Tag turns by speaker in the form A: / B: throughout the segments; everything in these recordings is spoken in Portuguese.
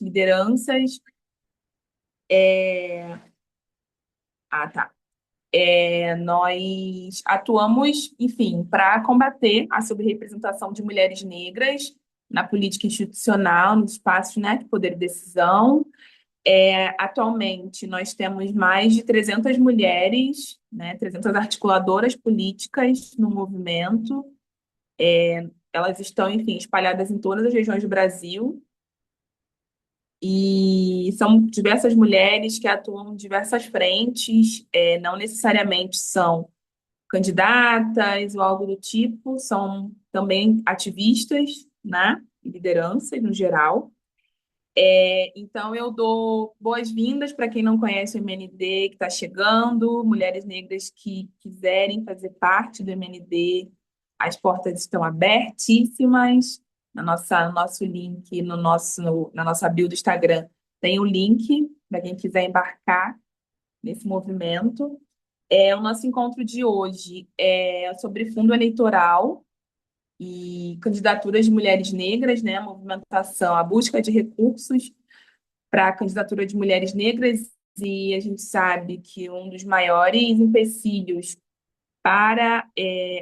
A: lideranças. Ah, tá. Nós atuamos, enfim, para combater a subrepresentação de mulheres negras na política institucional, nos espaços, né, de poder e decisão. Atualmente, nós temos mais de 300 mulheres, né, 300 articuladoras políticas no movimento. Elas estão, enfim, espalhadas em todas as regiões do Brasil. E são diversas mulheres que atuam em diversas frentes, não necessariamente são candidatas ou algo do tipo, são também ativistas, né? E lideranças no geral. Então, eu dou boas-vindas para quem não conhece o MND, que está chegando, mulheres negras que quiserem fazer parte do MND, as portas estão abertíssimas. No nosso link, na nossa bio do Instagram, tem o link para quem quiser embarcar nesse movimento. O nosso encontro de hoje é sobre fundo eleitoral e candidaturas de mulheres negras, né? A movimentação, a busca de recursos para a candidatura de mulheres negras, e a gente sabe que um dos maiores empecilhos para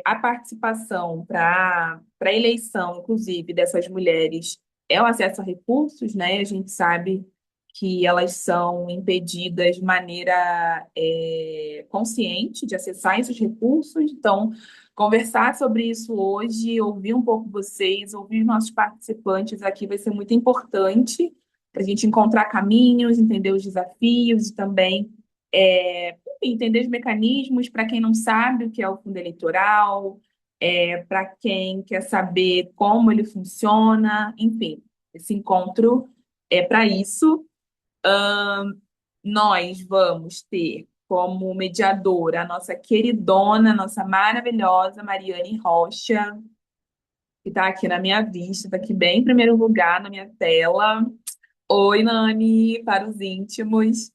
A: a participação, para a eleição, inclusive, dessas mulheres é o acesso a recursos, né? A gente sabe que elas são impedidas de maneira consciente de acessar esses recursos. Então, conversar sobre isso hoje, ouvir um pouco vocês, ouvir nossos participantes aqui vai ser muito importante para a gente encontrar caminhos, entender os desafios e também entender os mecanismos para quem não sabe o que é o fundo eleitoral, para quem quer saber como ele funciona, enfim, esse encontro é para isso. Nós vamos ter como mediadora a nossa queridona, nossa maravilhosa Mariane Rocha, que está aqui na minha vista, está aqui bem em primeiro lugar na minha tela. Oi, Nani, para os íntimos.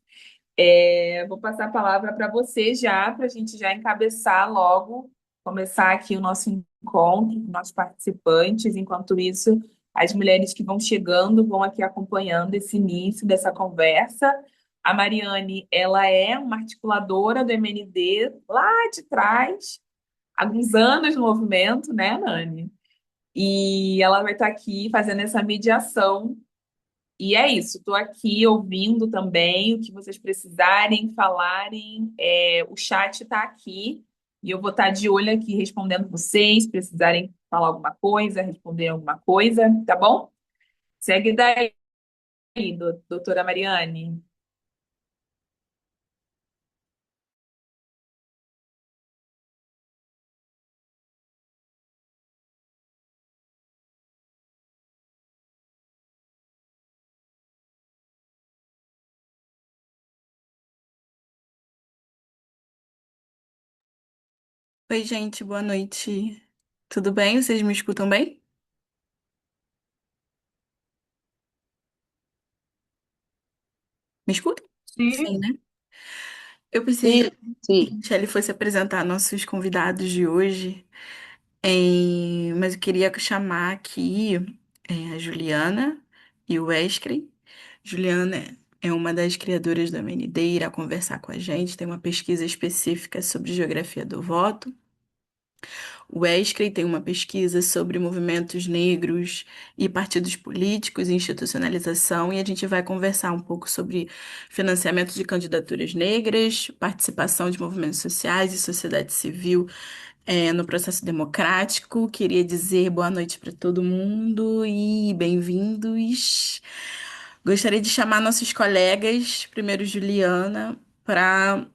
A: Vou passar a palavra para você já, para a gente já encabeçar logo, começar aqui o nosso encontro com nossos participantes. Enquanto isso, as mulheres que vão chegando vão aqui acompanhando esse início dessa conversa. A Mariane, ela é uma articuladora do MND lá de trás, há alguns anos no movimento, né, Nani? E ela vai estar aqui fazendo essa mediação e é isso, estou aqui ouvindo também o que vocês precisarem, falarem. O chat está aqui e eu vou estar de olho aqui respondendo vocês, precisarem falar alguma coisa, responder alguma coisa, tá bom? Segue daí, doutora Mariane.
B: Oi, gente, boa noite. Tudo bem? Vocês me escutam bem? Me escutam?
A: Sim,
B: Sim, né? Eu pensei
A: sim,
B: que
A: sim.
B: a Michelle fosse apresentar nossos convidados de hoje, mas eu queria chamar aqui a Juliana e o Wesley. Juliana é uma das criadoras do MND e irá conversar com a gente. Tem uma pesquisa específica sobre geografia do voto. O Wesley tem uma pesquisa sobre movimentos negros e partidos políticos e institucionalização, e a gente vai conversar um pouco sobre financiamento de candidaturas negras, participação de movimentos sociais e sociedade civil, no processo democrático. Queria dizer boa noite para todo mundo e bem-vindos. Gostaria de chamar nossos colegas, primeiro Juliana, para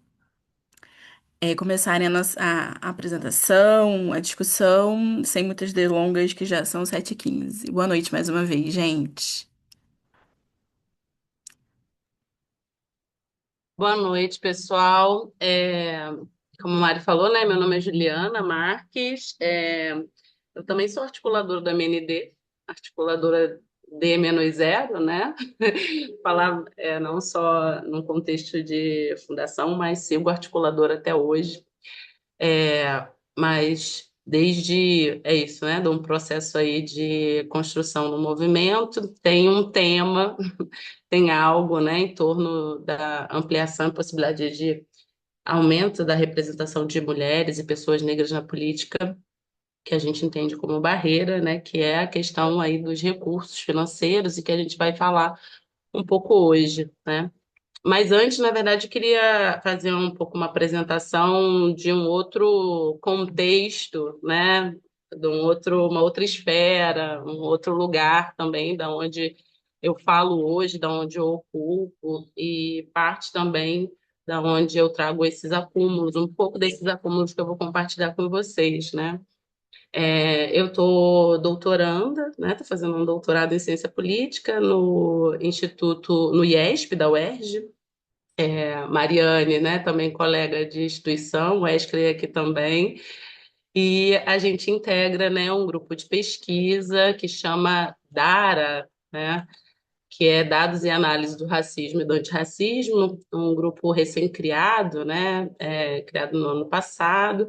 B: começarem a apresentação, a discussão, sem muitas delongas, que já são 7h15. Boa noite mais uma vez, gente.
C: Boa noite, pessoal. Como a Mari falou, né? Meu nome é Juliana Marques. Eu também sou articuladora da MND, articuladora D-0, né? Falar não só no contexto de fundação, mas sigo articuladora até hoje. Mas desde, é isso, né, de um processo aí de construção do movimento, tem um tema, tem algo, né, em torno da ampliação e possibilidade de aumento da representação de mulheres e pessoas negras na política, que a gente entende como barreira, né, que é a questão aí dos recursos financeiros e que a gente vai falar um pouco hoje, né? Mas antes, na verdade, eu queria fazer um pouco uma apresentação de um outro contexto, né? Uma outra esfera, um outro lugar também, da onde eu falo hoje, da onde eu ocupo, e parte também da onde eu trago esses acúmulos, um pouco desses acúmulos que eu vou compartilhar com vocês, né? Eu estou doutoranda, né? Estou fazendo um doutorado em ciência política no Instituto, no IESP, da UERJ. Mariane, né, também colega de instituição, o Wesley aqui também, e a gente integra, né, um grupo de pesquisa que chama DARA, né, que é Dados e Análise do Racismo e do Antirracismo, um grupo recém-criado, né, criado no ano passado,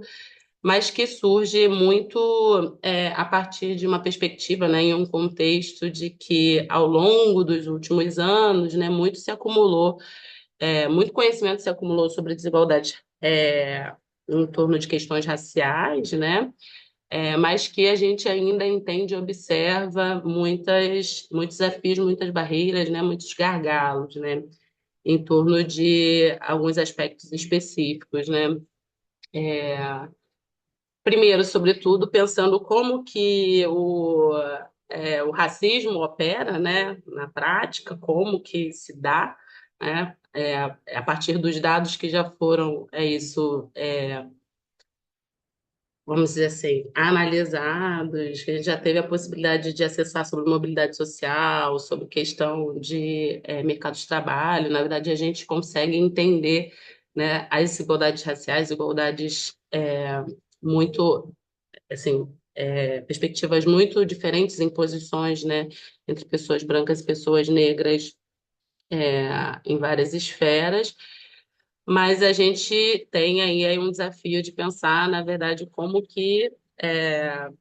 C: mas que surge muito a partir de uma perspectiva, né, em um contexto de que, ao longo dos últimos anos, né, muito se acumulou muito conhecimento se acumulou sobre desigualdade em torno de questões raciais, né? Mas que a gente ainda entende e observa muitos desafios, muitas barreiras, né? Muitos gargalos, né? Em torno de alguns aspectos específicos, né? Primeiro, sobretudo, pensando como que o racismo opera, né, na prática, como que se dá, né, a partir dos dados que já foram, vamos dizer assim, analisados, que a gente já teve a possibilidade de acessar sobre mobilidade social, sobre questão de mercado de trabalho. Na verdade, a gente consegue entender, né, as desigualdades raciais, desigualdades muito assim, perspectivas muito diferentes em posições, né, entre pessoas brancas e pessoas negras, em várias esferas, mas a gente tem aí um desafio de pensar, na verdade, como que é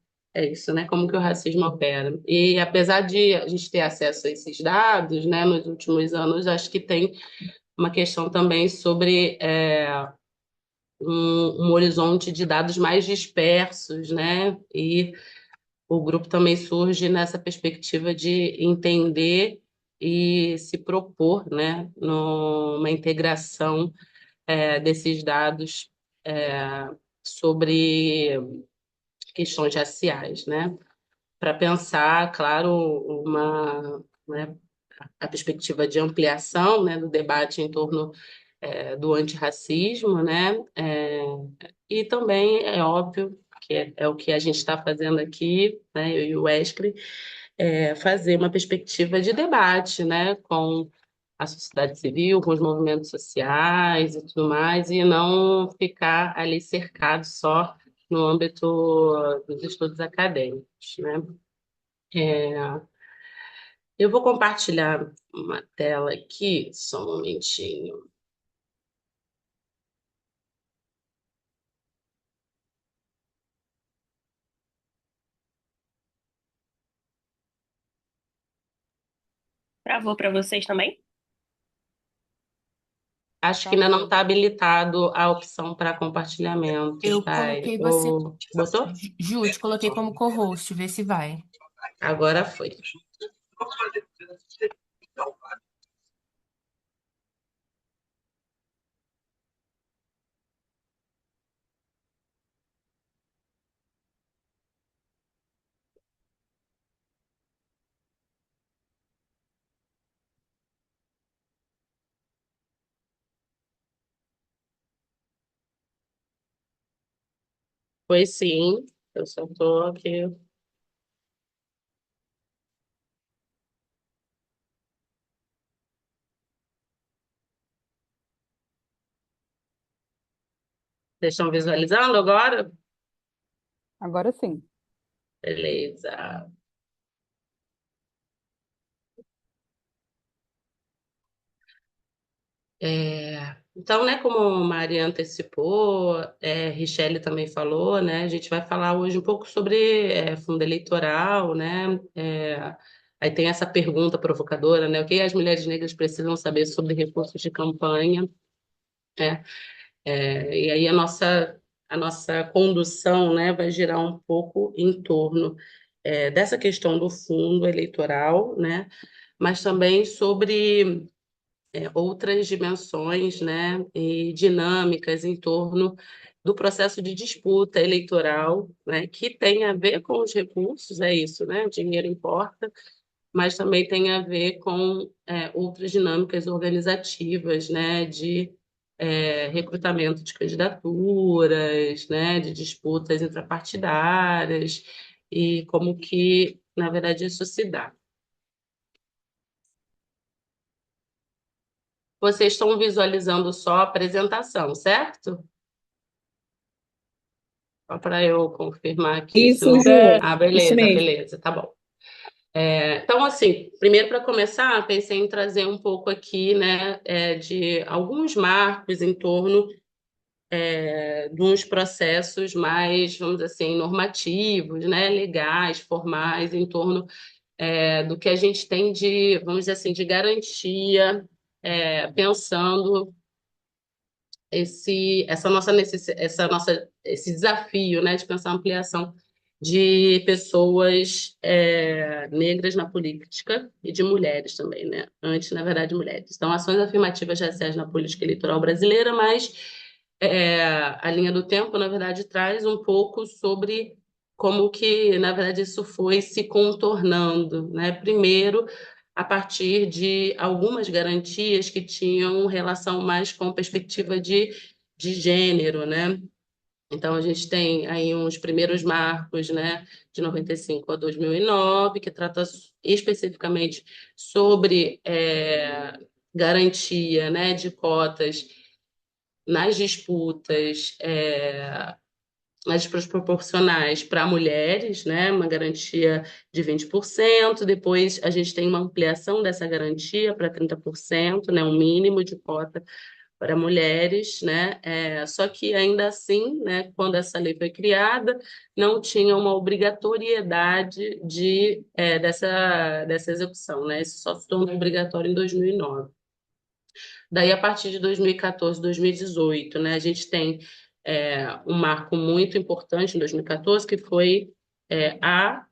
C: isso, né? Como que o racismo opera. E apesar de a gente ter acesso a esses dados, né, nos últimos anos, acho que tem uma questão também sobre um horizonte de dados mais dispersos, né? E o grupo também surge nessa perspectiva de entender e se propor, né, numa integração desses dados sobre questões raciais, né, para pensar, claro, né, a perspectiva de ampliação, né, do debate em torno do antirracismo, né, e também é óbvio que é o que a gente está fazendo aqui, né, eu e o Wesley, fazer uma perspectiva de debate, né, com a sociedade civil, com os movimentos sociais e tudo mais, e não ficar ali cercado só no âmbito dos estudos acadêmicos, né? Eu vou compartilhar uma tela aqui, só um momentinho.
D: Travou para vocês também?
C: Acho que ainda não está habilitado a opção para compartilhamento,
D: Eu
C: Chay.
D: coloquei você.
C: Botou?
D: Ju, te coloquei como co-host, vê se vai.
C: Agora foi. Foi sim. Eu só estou aqui. Vocês estão visualizando agora?
E: Agora sim.
C: Beleza. Então, né, como a Maria antecipou, Richelle também falou, né, a gente vai falar hoje um pouco sobre fundo eleitoral, né, aí tem essa pergunta provocadora, né, o que as mulheres negras precisam saber sobre recursos de campanha, né, e aí a nossa condução, né, vai girar um pouco em torno dessa questão do fundo eleitoral, né, mas também sobre outras dimensões, né, e dinâmicas em torno do processo de disputa eleitoral, né, que tem a ver com os recursos, é isso, né, o dinheiro importa, mas também tem a ver com outras dinâmicas organizativas, né, de recrutamento de candidaturas, né, de disputas intrapartidárias e como que, na verdade, isso se dá. Vocês estão visualizando só a apresentação, certo? Só para eu confirmar aqui, se
A: Isso,
C: não...
A: Ju.
C: Ah,
A: Isso
C: beleza,
A: mesmo.
C: beleza, tá bom. Então, assim, primeiro para começar, pensei em trazer um pouco aqui, né, de alguns marcos em torno de uns processos mais, vamos dizer assim, normativos, né, legais, formais, em torno do que a gente tem de, vamos dizer assim, de garantia, pensando esse desafio, né, de pensar a ampliação de pessoas negras na política e de mulheres também, né? Antes, na verdade, mulheres. Então, ações afirmativas raciais na política eleitoral brasileira, mas a linha do tempo, na verdade, traz um pouco sobre como que, na verdade, isso foi se contornando, né? Primeiro, a partir de algumas garantias que tinham relação mais com perspectiva de gênero, né? Então, a gente tem aí uns primeiros marcos, né, de 95 a 2009, que trata especificamente sobre garantia, né, de cotas nas disputas, nas disputas proporcionais para mulheres, né, uma garantia de 20%. Depois, a gente tem uma ampliação dessa garantia para 30%, né, um mínimo de cota para mulheres, né? Só que ainda assim, né, quando essa lei foi criada, não tinha uma obrigatoriedade dessa execução, né? Isso só se tornou obrigatório em 2009. Daí, a partir de 2014, 2018, né, a gente tem um marco muito importante em 2014, que foi a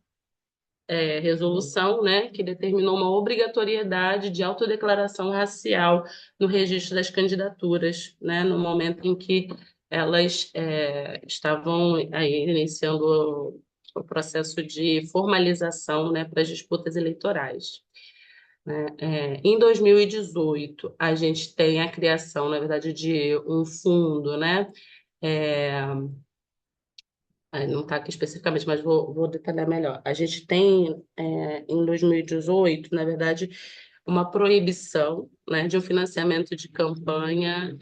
C: resolução, né, que determinou uma obrigatoriedade de autodeclaração racial no registro das candidaturas, né, no momento em que elas estavam aí iniciando o processo de formalização, né, para as disputas eleitorais, né. Em 2018, a gente tem a criação, na verdade, de um fundo, né, é, não está aqui especificamente, mas vou detalhar melhor. A gente tem, em 2018, na verdade, uma proibição, né, de um financiamento de campanha,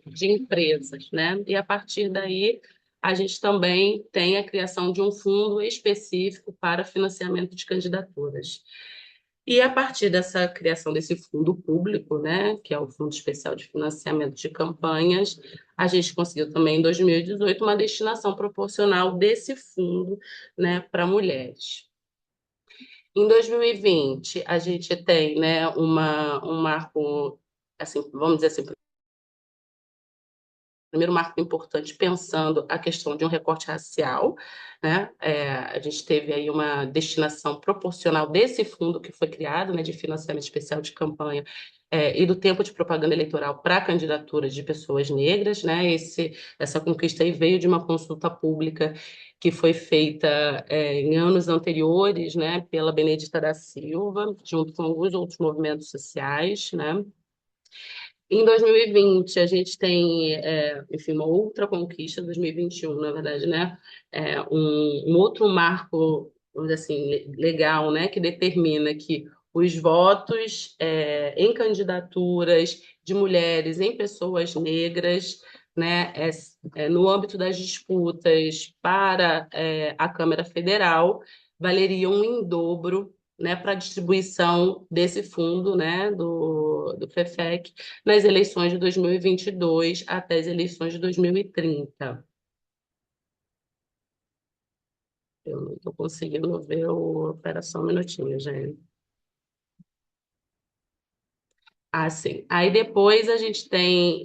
C: de empresas, né? E a partir daí a gente também tem a criação de um fundo específico para financiamento de candidaturas. E a partir dessa criação desse fundo público, né, que é o Fundo Especial de Financiamento de Campanhas, a gente conseguiu também em 2018 uma destinação proporcional desse fundo, né, para mulheres. Em 2020, a gente tem, né, um marco, assim, vamos dizer assim, primeiro marco importante pensando a questão de um recorte racial, né? A gente teve aí uma destinação proporcional desse fundo que foi criado, né, de financiamento especial de campanha, e do tempo de propaganda eleitoral para candidaturas de pessoas negras, né? Essa conquista aí veio de uma consulta pública que foi feita em anos anteriores, né, pela Benedita da Silva, junto com alguns outros movimentos sociais, né? Em 2020, a gente tem, enfim, uma outra conquista, 2021, na verdade, né? Um outro marco, vamos dizer assim, legal, né? Que determina que os votos em candidaturas de mulheres, em pessoas negras, né? No âmbito das disputas para a Câmara Federal, valeriam em dobro, né, para a distribuição desse fundo, né, do FEFEC nas eleições de 2022 até as eleições de 2030. Eu não estou conseguindo ver o operação um minutinho, gente. Ah, sim. Aí depois a gente tem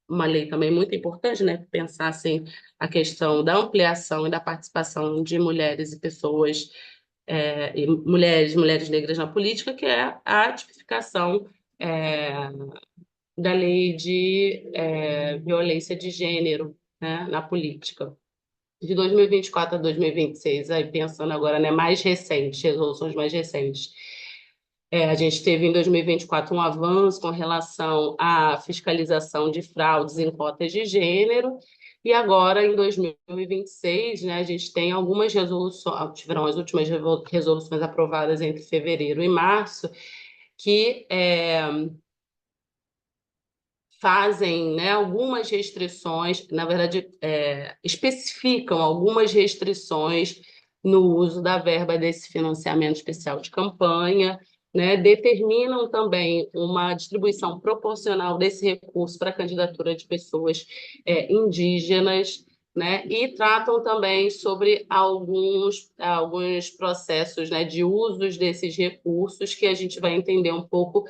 C: uma lei também muito importante, né? Pensar assim, a questão da ampliação e da participação de mulheres e pessoas, e mulheres negras na política, que é a tipificação é, da lei de violência de gênero, né, na política. De 2024 a 2026, aí pensando agora, né, mais recentes, resoluções mais recentes. A gente teve em 2024 um avanço com relação à fiscalização de fraudes em cotas de gênero, e agora em 2026, né, a gente tem algumas resoluções, tiveram as últimas resoluções aprovadas entre fevereiro e março, que fazem, né, algumas restrições, na verdade, especificam algumas restrições no uso da verba desse financiamento especial de campanha, né, determinam também uma distribuição proporcional desse recurso para a candidatura de pessoas indígenas, né, e tratam também sobre alguns processos, né, de usos desses recursos que a gente vai entender um pouco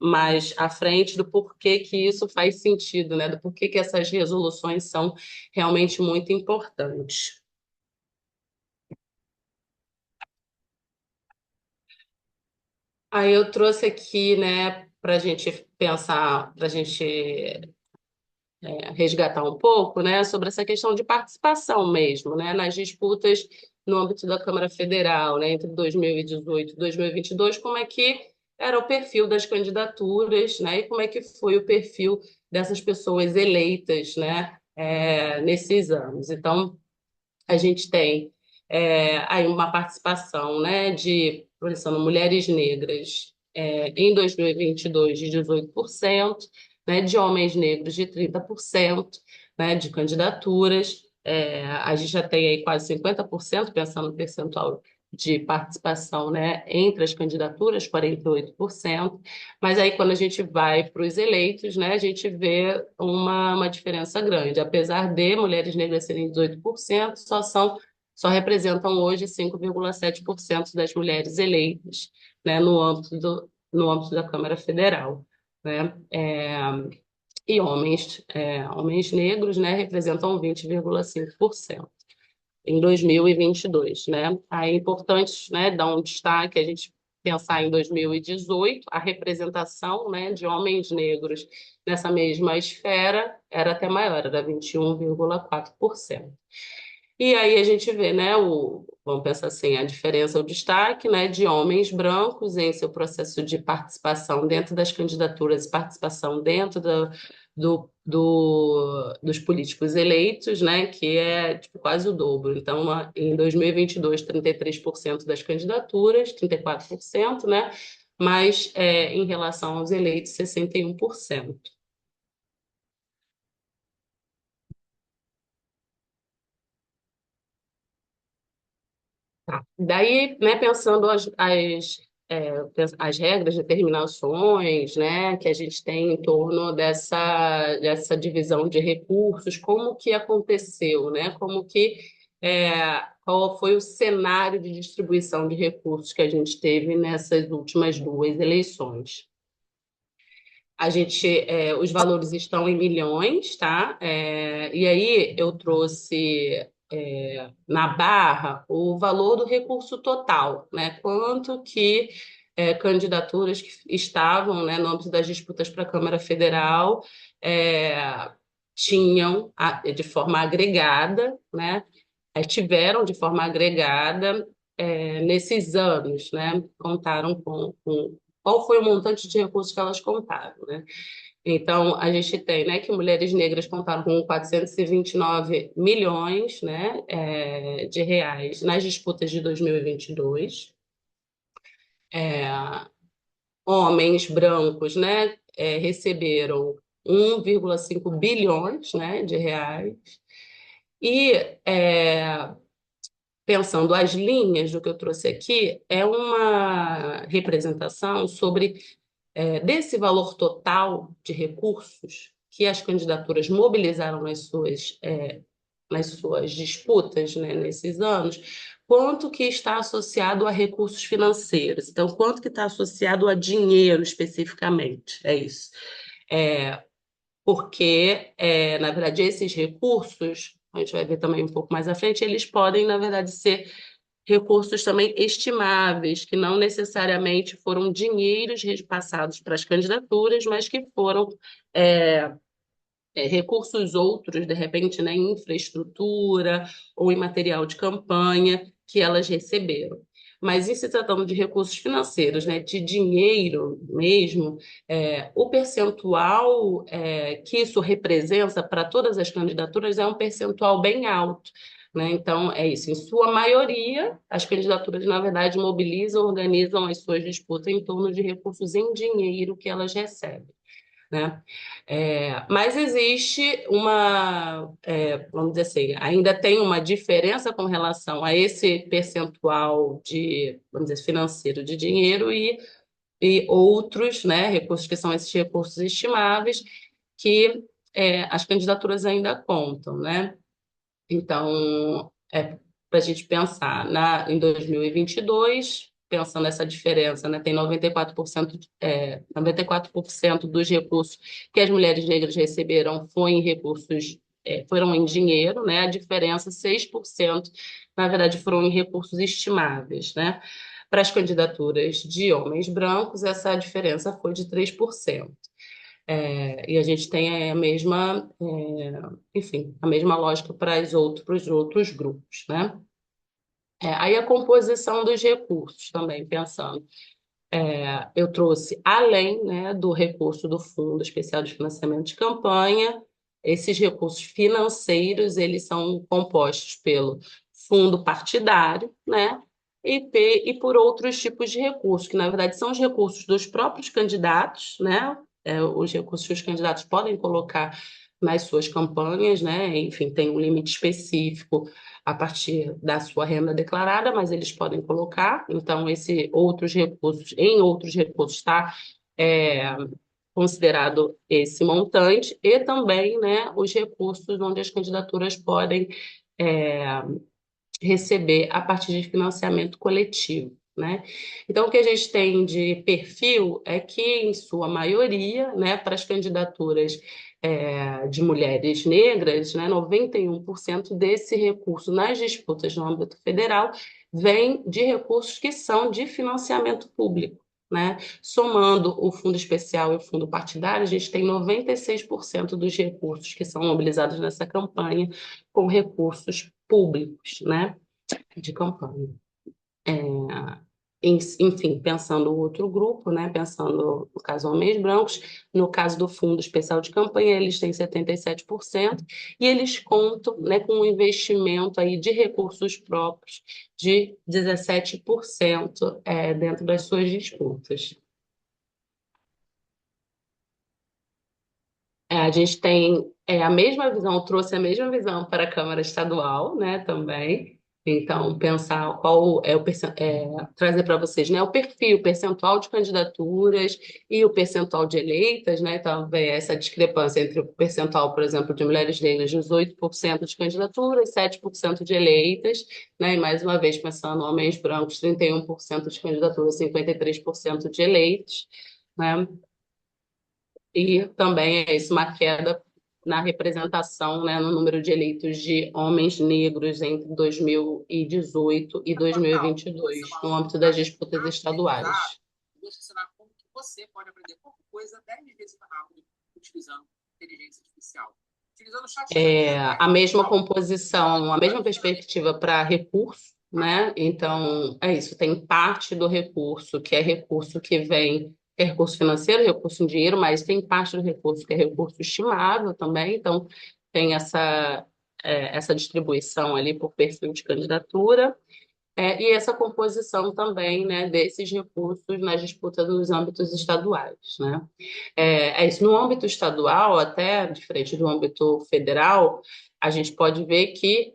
C: mais à frente do porquê que isso faz sentido, né? Do porquê que essas resoluções são realmente muito importantes. Aí eu trouxe aqui, né, para a gente pensar, para a gente resgatar um pouco, né, sobre essa questão de participação mesmo, né, nas disputas no âmbito da Câmara Federal, né, entre 2018 e 2022, como é que era o perfil das candidaturas, né, e como é que foi o perfil dessas pessoas eleitas, né, nesses anos. Então, a gente tem aí uma participação, né, de, por exemplo, mulheres negras em 2022 de 18%, né, de homens negros de 30%, né, de candidaturas. A gente já tem aí quase 50%, pensando no percentual de participação, né, entre as candidaturas, 48%. Mas aí, quando a gente vai para os eleitos, né, a gente vê uma diferença grande. Apesar de mulheres negras serem 18%, só representam hoje 5,7% das mulheres eleitas, né, no âmbito da Câmara Federal, né? E homens negros, né, representam 20,5% em 2022, né? Aí é importante, né, dar um destaque, a gente pensar em 2018, a representação, né, de homens negros nessa mesma esfera era até maior, era 21,4%. E aí a gente vê, né, vamos pensar assim, a diferença, o destaque, né, de homens brancos em seu processo de participação dentro das candidaturas, participação dentro dos políticos eleitos, né, que é tipo, quase o dobro. Então, em 2022, 33% das candidaturas, 34%, né, mas em relação aos eleitos, 61%. Tá. Daí, né, pensando as regras, determinações, né, que a gente tem em torno dessa divisão de recursos, como que aconteceu, né? Qual foi o cenário de distribuição de recursos que a gente teve nessas últimas duas eleições? Os valores estão em milhões, tá? E aí eu trouxe na barra o valor do recurso total, né? Quanto que candidaturas que estavam, né, no âmbito das disputas para a Câmara Federal tinham de forma agregada, né? Tiveram de forma agregada nesses anos, né? Contaram com qual foi o montante de recursos que elas contaram, né? Então, a gente tem, né, que mulheres negras contaram com 429 milhões, né, de reais nas disputas de 2022. Homens brancos, né, receberam 1,5 bilhões, né, de reais. E pensando as linhas do que eu trouxe aqui, é uma representação sobre desse valor total de recursos que as candidaturas mobilizaram nas suas disputas, né, nesses anos, quanto que está associado a recursos financeiros. Então, quanto que está associado a dinheiro especificamente, é isso. Porque, na verdade, esses recursos, a gente vai ver também um pouco mais à frente, eles podem, na verdade, ser recursos também estimáveis, que não necessariamente foram dinheiros repassados para as candidaturas, mas que foram é, recursos outros, de repente, né, em infraestrutura ou em material de campanha que elas receberam. Mas em se tratando de recursos financeiros, né, de dinheiro mesmo, o percentual que isso representa para todas as candidaturas é um percentual bem alto. Né? Então, é isso. Em sua maioria, as candidaturas, na verdade, mobilizam, organizam as suas disputas em torno de recursos em dinheiro que elas recebem. Né? Mas existe vamos dizer assim, ainda tem uma diferença com relação a esse percentual de, vamos dizer, financeiro de dinheiro e outros, né, recursos que são esses recursos estimáveis que as candidaturas ainda contam, né? Então, para a gente pensar em 2022, pensando essa diferença, né, tem 94% dos recursos que as mulheres negras receberam foram em dinheiro, né? A diferença, 6%, na verdade, foram em recursos estimáveis, né? Para as candidaturas de homens brancos, essa diferença foi de 3%. E a gente tem enfim, a mesma lógica para os outros grupos, né? Aí a composição dos recursos também, pensando. Eu trouxe, além, né, do recurso do Fundo Especial de Financiamento de Campanha, esses recursos financeiros, eles são compostos pelo fundo partidário, né, e por outros tipos de recursos, que na verdade são os recursos dos próprios candidatos, né, os recursos que os candidatos podem colocar nas suas campanhas, né, enfim, tem um limite específico a partir da sua renda declarada, mas eles podem colocar, então, em outros recursos está considerado esse montante, e também, né, os recursos onde as candidaturas podem é, receber a partir de financiamento coletivo. Né? Então, o que a gente tem de perfil é que, em sua maioria, né, para as candidaturas de mulheres negras, né, 91% desse recurso nas disputas no âmbito federal vem de recursos que são de financiamento público. Né? Somando o fundo especial e o fundo partidário, a gente tem 96% dos recursos que são mobilizados nessa campanha com recursos públicos, né, de campanha. Enfim, pensando o outro grupo, né, pensando no caso homens brancos, no caso do Fundo Especial de Campanha, eles têm 77% e eles contam, né, com um investimento aí de recursos próprios de 17% dentro das suas disputas. A gente tem a mesma visão, trouxe a mesma visão para a Câmara Estadual, né, também. Então, pensar qual é trazer para vocês, né, o perfil, o percentual de candidaturas e o percentual de eleitas, né? Então, ver essa discrepância entre o percentual, por exemplo, de mulheres negras, 18% de candidaturas, 7% de eleitas, né? E mais uma vez pensando homens brancos, 31% de candidaturas, 53% de eleitos, né? E também é isso, uma queda na representação, né, no número de eleitos de homens negros entre 2018 e 2022, no âmbito das disputas estaduais. Como que você pode aprender qualquer coisa 10 vezes mais rápido utilizando inteligência artificial. A mesma composição, a mesma perspectiva para recurso, né? Então, é isso, tem parte do recurso, que é recurso que vem, é recurso financeiro, recurso em dinheiro, mas tem parte do recurso que é recurso estimável também, então tem essa distribuição ali por perfil de candidatura. E essa composição também, né, desses recursos nas disputas nos âmbitos estaduais, né? Isso. No âmbito estadual, até diferente do âmbito federal, a gente pode ver que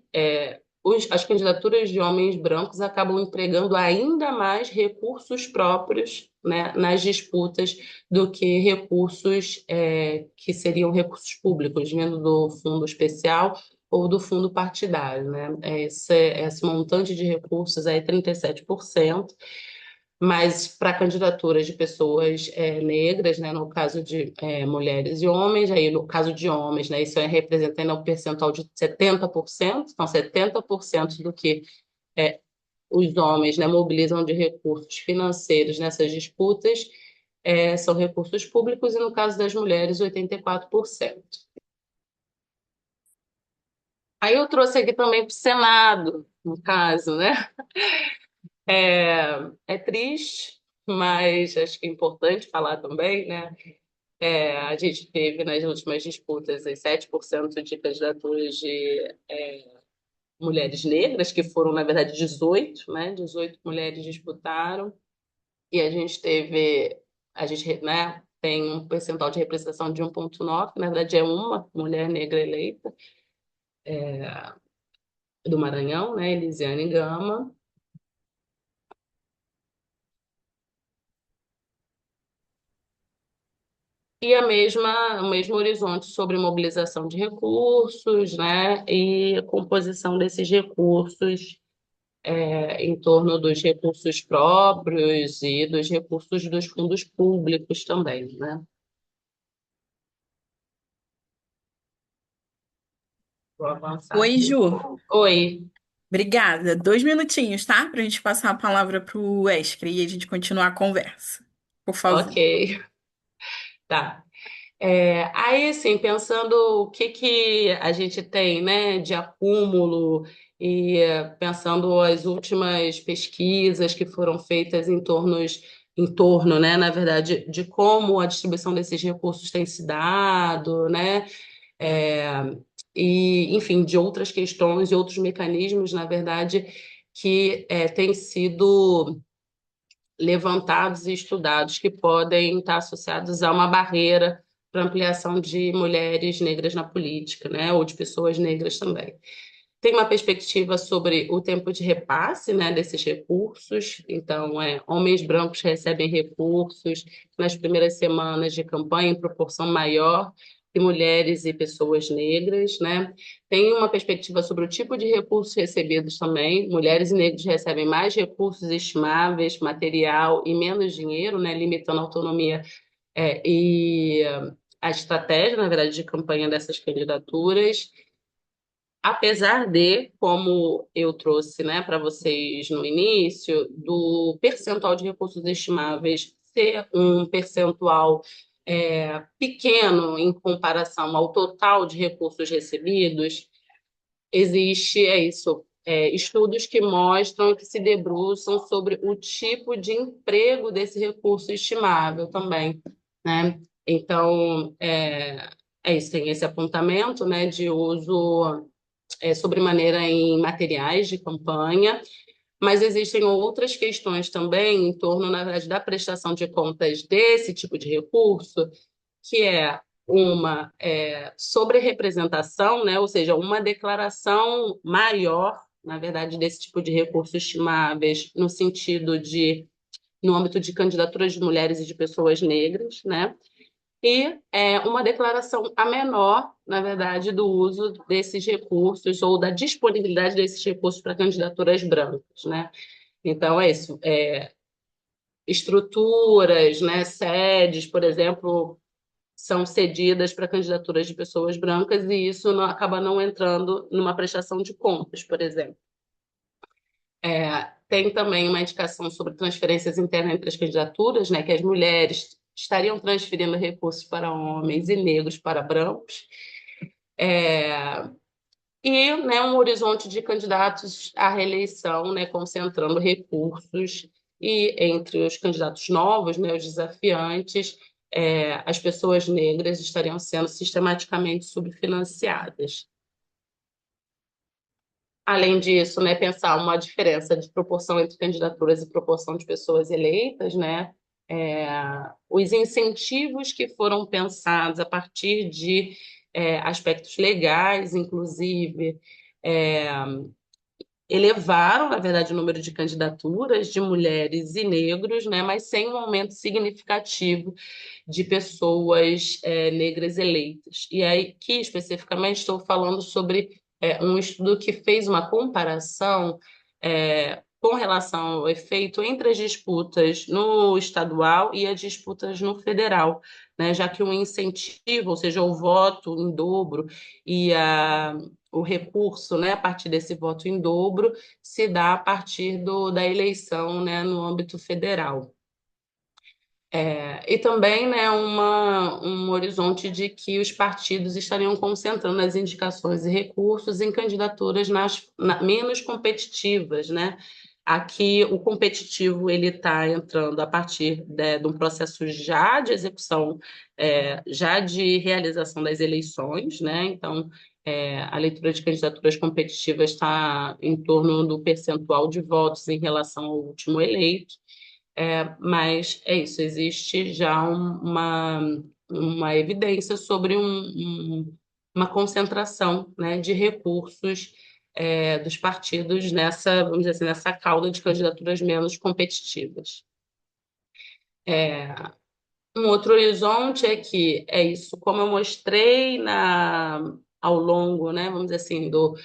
C: as candidaturas de homens brancos acabam empregando ainda mais recursos próprios, né, nas disputas do que recursos que seriam recursos públicos, vindo do fundo especial ou do fundo partidário, né? Esse montante de recursos aí, 37%, mas para candidaturas de pessoas negras, né, no caso de mulheres e homens, aí no caso de homens, né, isso representa ainda um percentual de 70%, então 70% do que os homens, né, mobilizam de recursos financeiros nessas disputas são recursos públicos, e no caso das mulheres, 84%. Aí eu trouxe aqui também para o Senado, no caso, né? É triste, mas acho que é importante falar também, né? A gente teve nas últimas disputas aí 7% de candidaturas de mulheres negras, que foram, na verdade, 18, né? 18 mulheres disputaram, e a gente, né, tem um percentual de representação de 1,9, na verdade é uma mulher negra eleita, do Maranhão, né? Elisiane Gama. E o mesmo horizonte sobre mobilização de recursos, né, e a composição desses recursos em torno dos recursos próprios e dos recursos dos fundos públicos também, né? Vou avançar
B: Oi,
C: aqui.
B: Ju.
C: Oi,
B: Obrigada. 2 minutinhos, tá? Para a gente passar a palavra para o Wesley e a gente continuar a conversa. Por favor.
C: ok, tá. Aí, assim, pensando o que a gente tem, né, de acúmulo e pensando as últimas pesquisas que foram feitas em torno, né, na verdade, de como a distribuição desses recursos tem se dado, né, é, e, enfim, de outras questões e outros mecanismos, na verdade, que têm sido levantados e estudados que podem estar associados a uma barreira para ampliação de mulheres negras na política, né, ou de pessoas negras também. Tem uma perspectiva sobre o tempo de repasse, né, desses recursos. Então, homens brancos recebem recursos nas primeiras semanas de campanha em proporção maior que mulheres e pessoas negras, né? Tem uma perspectiva sobre o tipo de recursos recebidos também. Mulheres e negros recebem mais recursos estimáveis, material e menos dinheiro, né, limitando a autonomia e a estratégia, na verdade, de campanha dessas candidaturas. Apesar de, como eu trouxe, né, para vocês no início, do percentual de recursos estimáveis ser um percentual pequeno em comparação ao total de recursos recebidos, existe, estudos que mostram que se debruçam sobre o tipo de emprego desse recurso estimável também, né? Então, isso, tem esse apontamento, né, de uso sobremaneira em materiais de campanha, mas existem outras questões também em torno, na verdade, da prestação de contas desse tipo de recurso, que é uma sobre-representação, né? Ou seja, uma declaração maior, na verdade, desse tipo de recursos estimáveis, no âmbito de candidaturas de mulheres e de pessoas negras, né? E uma declaração a menor, na verdade, do uso desses recursos ou da disponibilidade desses recursos para candidaturas brancas, né? Então, é isso. Estruturas, né, sedes, por exemplo, são cedidas para candidaturas de pessoas brancas e isso acaba não entrando numa prestação de contas, por exemplo. Tem também uma indicação sobre transferências internas entre as candidaturas, né, que as mulheres estariam transferindo recursos para homens e negros para brancos, e né, um horizonte de candidatos à reeleição, né, concentrando recursos, e entre os candidatos novos, né, os desafiantes, as pessoas negras estariam sendo sistematicamente subfinanciadas. Além disso, né, pensar uma diferença de proporção entre candidaturas e proporção de pessoas eleitas, né? Os incentivos que foram pensados a partir de aspectos legais, inclusive, elevaram, na verdade, o número de candidaturas de mulheres e negros, né, mas sem um aumento significativo de pessoas negras eleitas. E aí, aqui, especificamente, estou falando sobre um estudo que fez uma comparação com relação ao efeito entre as disputas no estadual e as disputas no federal, né, já que o incentivo, ou seja, o voto em dobro e o recurso, né, a partir desse voto em dobro, se dá a partir da eleição, né, no âmbito federal. E também, né, um horizonte de que os partidos estariam concentrando as indicações e recursos em candidaturas menos competitivas, né? Aqui o competitivo ele está entrando a partir de um processo já de execução, já de realização das eleições, né? Então, a leitura de candidaturas competitivas está em torno do percentual de votos em relação ao último eleito. Mas é isso, existe já uma evidência sobre uma concentração, né, de recursos dos partidos nessa, vamos dizer assim, nessa cauda de candidaturas menos competitivas. Um outro horizonte é que é isso, como eu mostrei ao longo, né, vamos dizer assim, do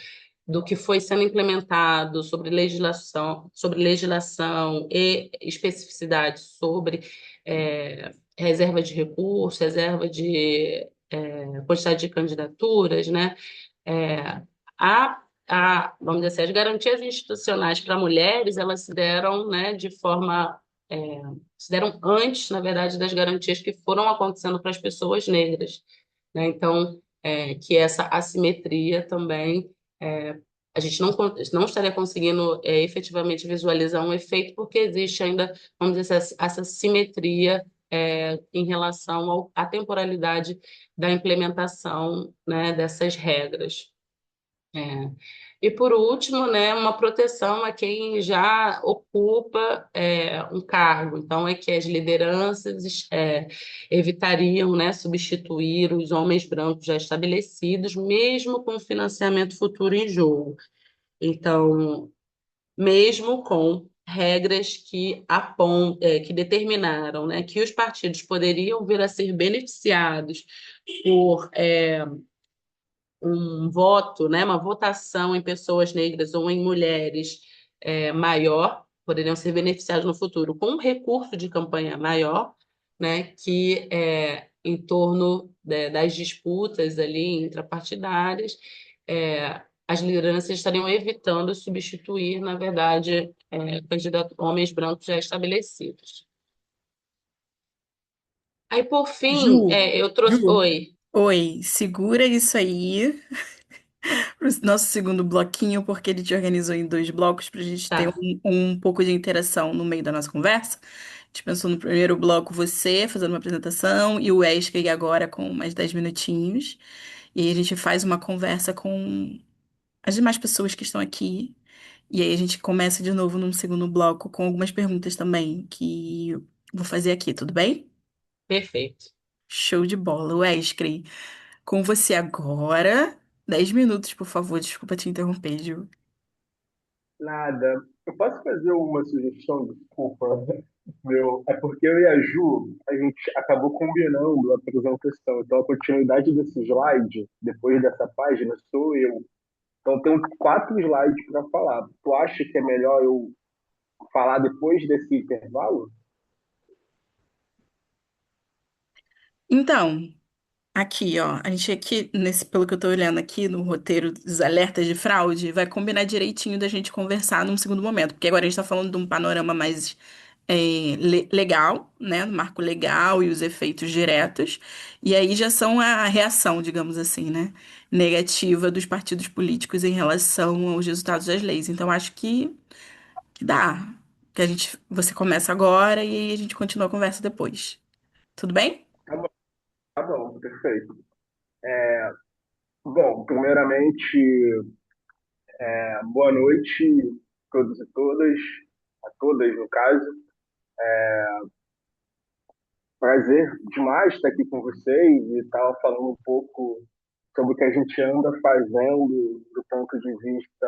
C: que foi sendo implementado sobre legislação e especificidade sobre reserva de recursos, reserva de quantidade de candidaturas, né? É, vamos dizer assim, as garantias institucionais para mulheres, elas se deram, né, de forma, se deram antes, na verdade, das garantias que foram acontecendo para as pessoas negras, né? Então, que essa assimetria também, a gente não estaria conseguindo efetivamente visualizar um efeito, porque existe ainda, vamos dizer, essa simetria em relação à temporalidade da implementação, né, dessas regras. É. E por último, né, uma proteção a quem já ocupa um cargo. Então, é que as lideranças evitariam, né, substituir os homens brancos já estabelecidos, mesmo com o financiamento futuro em jogo. Então, mesmo com regras que determinaram, né, que os partidos poderiam vir a ser beneficiados por um voto, né, uma votação em pessoas negras ou em mulheres maior, poderiam ser beneficiados no futuro com um recurso de campanha maior, né, que em torno das disputas ali intrapartidárias, as lideranças estariam evitando substituir, na verdade, homens brancos já estabelecidos. Aí, por fim,
B: Ju,
C: eu trouxe.
B: Ju,
C: Oi.
B: oi, segura isso aí pro nosso segundo bloquinho, porque ele te organizou em dois blocos para a gente ter
C: Tá,
B: um pouco de interação no meio da nossa conversa. A gente pensou no primeiro bloco você fazendo uma apresentação e o Wesley agora com mais 10 minutinhos. E aí a gente faz uma conversa com as demais pessoas que estão aqui. E aí a gente começa de novo num segundo bloco com algumas perguntas também que eu vou fazer aqui, tudo bem?
C: perfeito.
B: Show de bola. Wesley, com você agora. 10 minutos, por favor. Desculpa te interromper, Ju.
F: Nada. Eu posso fazer uma sugestão? Desculpa. É porque eu e a Ju, a gente acabou combinando a apresentação. Então, a continuidade desse slide, depois dessa página, sou eu. Então, tem 4 slides para falar. Tu acha que é melhor eu falar depois desse intervalo?
B: Então, aqui, ó, a gente aqui, pelo que eu tô olhando aqui no roteiro dos alertas de fraude, vai combinar direitinho da gente conversar num segundo momento, porque agora a gente tá falando de um panorama mais legal, né, no marco legal e os efeitos diretos, e aí já são a reação, digamos assim, né, negativa dos partidos políticos em relação aos resultados das leis. Então, acho que dá, você começa agora e aí a gente continua a conversa depois. Tudo bem?
F: Tá bom, perfeito. Bom, primeiramente, boa noite a todos e todas, a todas no caso. Prazer demais estar aqui com vocês e estava falando um pouco sobre o que a gente anda fazendo do ponto de vista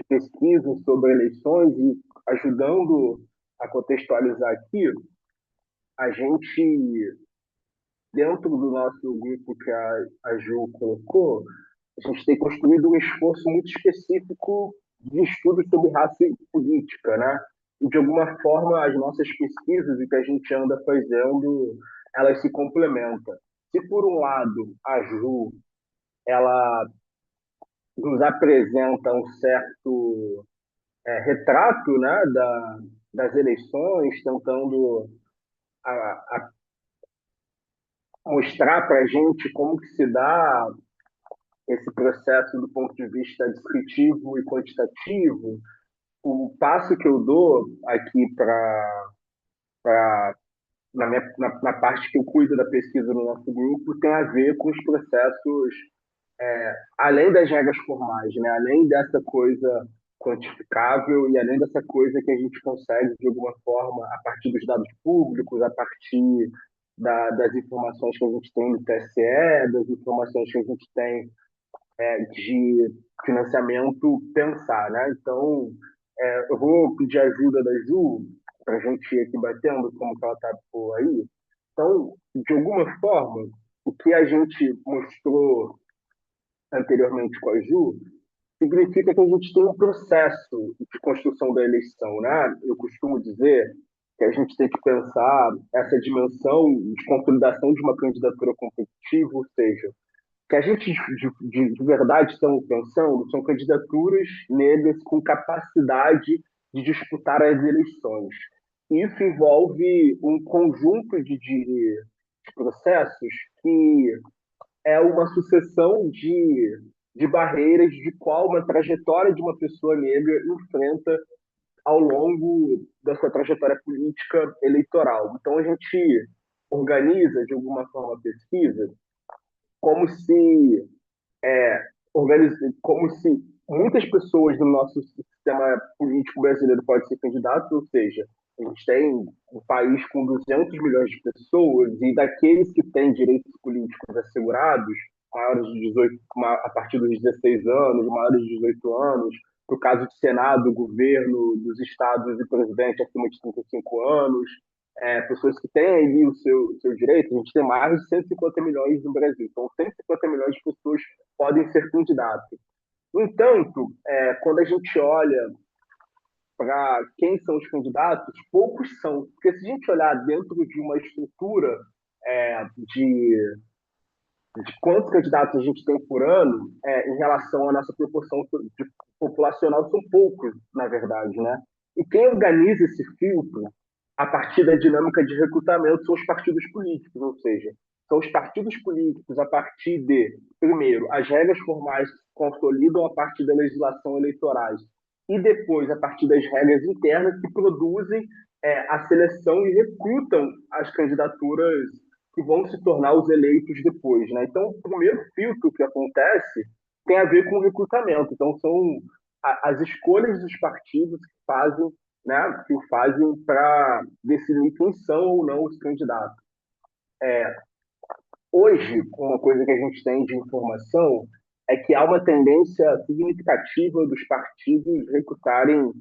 F: pesquisam sobre eleições e ajudando a contextualizar aqui, a gente, dentro do nosso grupo que a Ju colocou, a gente tem construído um esforço muito específico de estudo sobre raça e política, né? E, de alguma forma, as nossas pesquisas e que a gente anda fazendo, elas se complementam. Se, por um lado, a Ju, ela nos apresenta um certo retrato, né, das eleições, tentando a mostrar para a gente como que se dá esse processo do ponto de vista descritivo e quantitativo. O passo que eu dou aqui na parte que eu cuido da pesquisa no nosso grupo tem a ver com os processos além das regras formais, né? Além dessa coisa quantificável e além dessa coisa que a gente consegue, de alguma forma, a partir dos dados públicos, a partir das informações que a gente tem no TSE, das informações que a gente tem de financiamento, pensar, né? Então, eu vou pedir ajuda da Ju, para a gente ir aqui batendo, como que ela está por aí. Então, de alguma forma, o que a gente mostrou anteriormente com a Ju, significa que a gente tem um processo de construção da eleição, né? Eu costumo dizer que a gente tem que pensar essa dimensão de consolidação de uma candidatura competitiva, ou seja, que a gente de verdade estamos pensando são candidaturas negras com capacidade de disputar as eleições. Isso envolve um conjunto de processos que é uma sucessão de barreiras de qual uma trajetória de uma pessoa negra enfrenta ao longo da sua trajetória política eleitoral. Então, a gente organiza, de alguma forma, a pesquisa como se como se muitas pessoas no nosso sistema político brasileiro podem ser candidatos, ou seja, a gente tem um país com 200 milhões de pessoas e daqueles que têm direitos políticos assegurados, maiores de 18, a partir dos 16 anos, maiores de 18 anos, no caso de Senado, governo dos estados e presidente acima de 35 anos, pessoas que têm ali o seu direito, a gente tem mais de 150 milhões no Brasil. Então, 150 milhões de pessoas podem ser candidatos. No entanto, quando a gente olha para quem são os candidatos, poucos são. Porque se a gente olhar dentro de uma estrutura de quantos candidatos a gente tem por ano, em relação à nossa proporção populacional, são poucos, na verdade, né? E quem organiza esse filtro, a partir da dinâmica de recrutamento, são os partidos políticos, ou seja, são os partidos políticos a partir de, primeiro, as regras formais que se consolidam a partir da legislação eleitorais e depois a partir das regras internas que produzem a seleção e recrutam as candidaturas que vão se tornar os eleitos depois, né? Então, o primeiro filtro que acontece tem a ver com o recrutamento. Então, são as escolhas dos partidos que fazem, né, que o fazem para decidir quem são ou não os candidatos. Hoje, uma coisa que a gente tem de informação é que há uma tendência significativa dos partidos recrutarem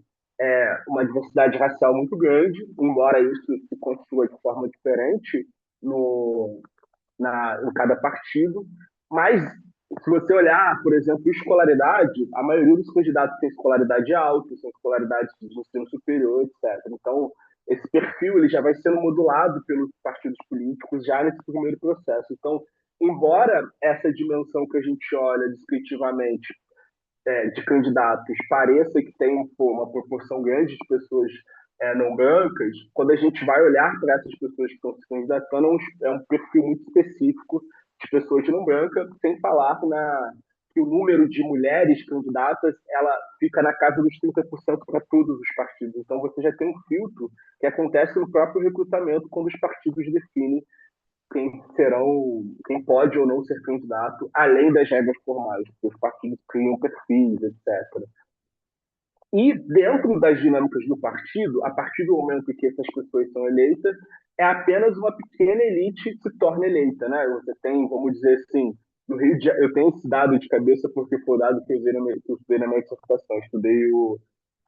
F: uma diversidade racial muito grande, embora isso se construa de forma diferente no, em cada partido. Mas, se você olhar, por exemplo, escolaridade, a maioria dos candidatos tem escolaridade alta, são escolaridades de ensino superior, etc. Então, esse perfil ele já vai sendo modulado pelos partidos políticos já nesse primeiro processo. Então, embora essa dimensão que a gente olha descritivamente de candidatos pareça que tem uma proporção grande de pessoas não brancas, quando a gente vai olhar para essas pessoas que estão se candidatando, é um perfil muito específico de pessoas não brancas, sem falar que o número de mulheres candidatas ela fica na casa dos 30% para todos os partidos. Então, você já tem um filtro que acontece no próprio recrutamento, quando os partidos definem quem pode ou não ser candidato, além das regras formais, porque os partidos criam perfis, etc. E dentro das dinâmicas do partido, a partir do momento que essas pessoas são eleitas, é apenas uma pequena elite que se torna eleita, né? Você tem, vamos dizer assim, no Rio de Janeiro, eu tenho esse dado de cabeça porque foi o dado que eu usei que eu estudei na minha dissertação. Estudei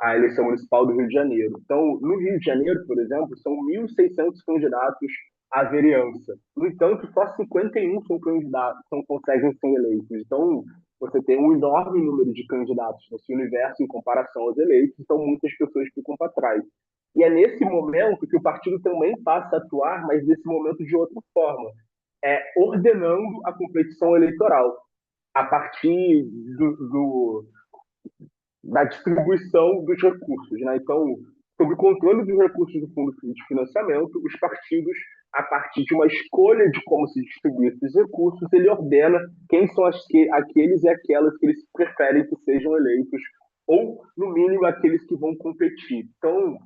F: a eleição municipal do Rio de Janeiro. Então, no Rio de Janeiro, por exemplo, são 1.600 candidatos à vereança. No entanto, só 51 são candidatos, conseguem ser eleitos. Então, você tem um enorme número de candidatos nesse universo em comparação aos eleitos, então muitas pessoas ficam para trás. E é nesse momento que o partido também passa a atuar, mas nesse momento de outra forma, ordenando a competição eleitoral a partir da distribuição dos recursos. Né? Então, sob o controle dos recursos do fundo de financiamento, os partidos, a partir de uma escolha de como se distribuir esses recursos, ele ordena quem são aqueles e aquelas que eles preferem que sejam eleitos, ou, no mínimo, aqueles que vão competir. Então,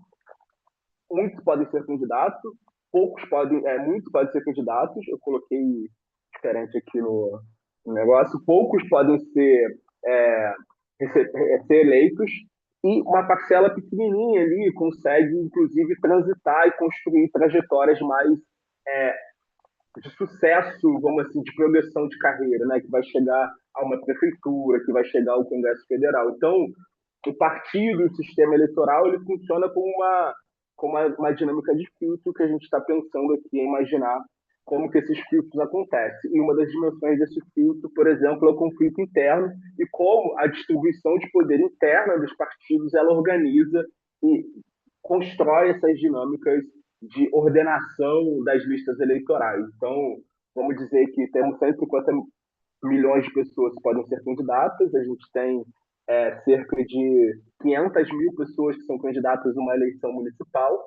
F: muitos podem ser candidatos, muitos podem ser candidatos, eu coloquei diferente aqui no negócio, poucos podem é, ser eleitos, e uma parcela pequenininha ali consegue, inclusive, transitar e construir trajetórias mais é, de sucesso, vamos assim, de progressão de carreira, né? Que vai chegar a uma prefeitura, que vai chegar ao Congresso Federal. Então, o partido, o sistema eleitoral, ele funciona como uma dinâmica de filtro que a gente está pensando aqui em imaginar como que esses filtros acontecem. E uma das dimensões desse filtro, por exemplo, é o conflito interno e como a distribuição de poder interna dos partidos ela organiza e constrói essas dinâmicas de ordenação das listas eleitorais. Então, vamos dizer que temos 150 milhões de pessoas que podem ser candidatas, a gente tem cerca de 500 mil pessoas que são candidatas numa eleição municipal,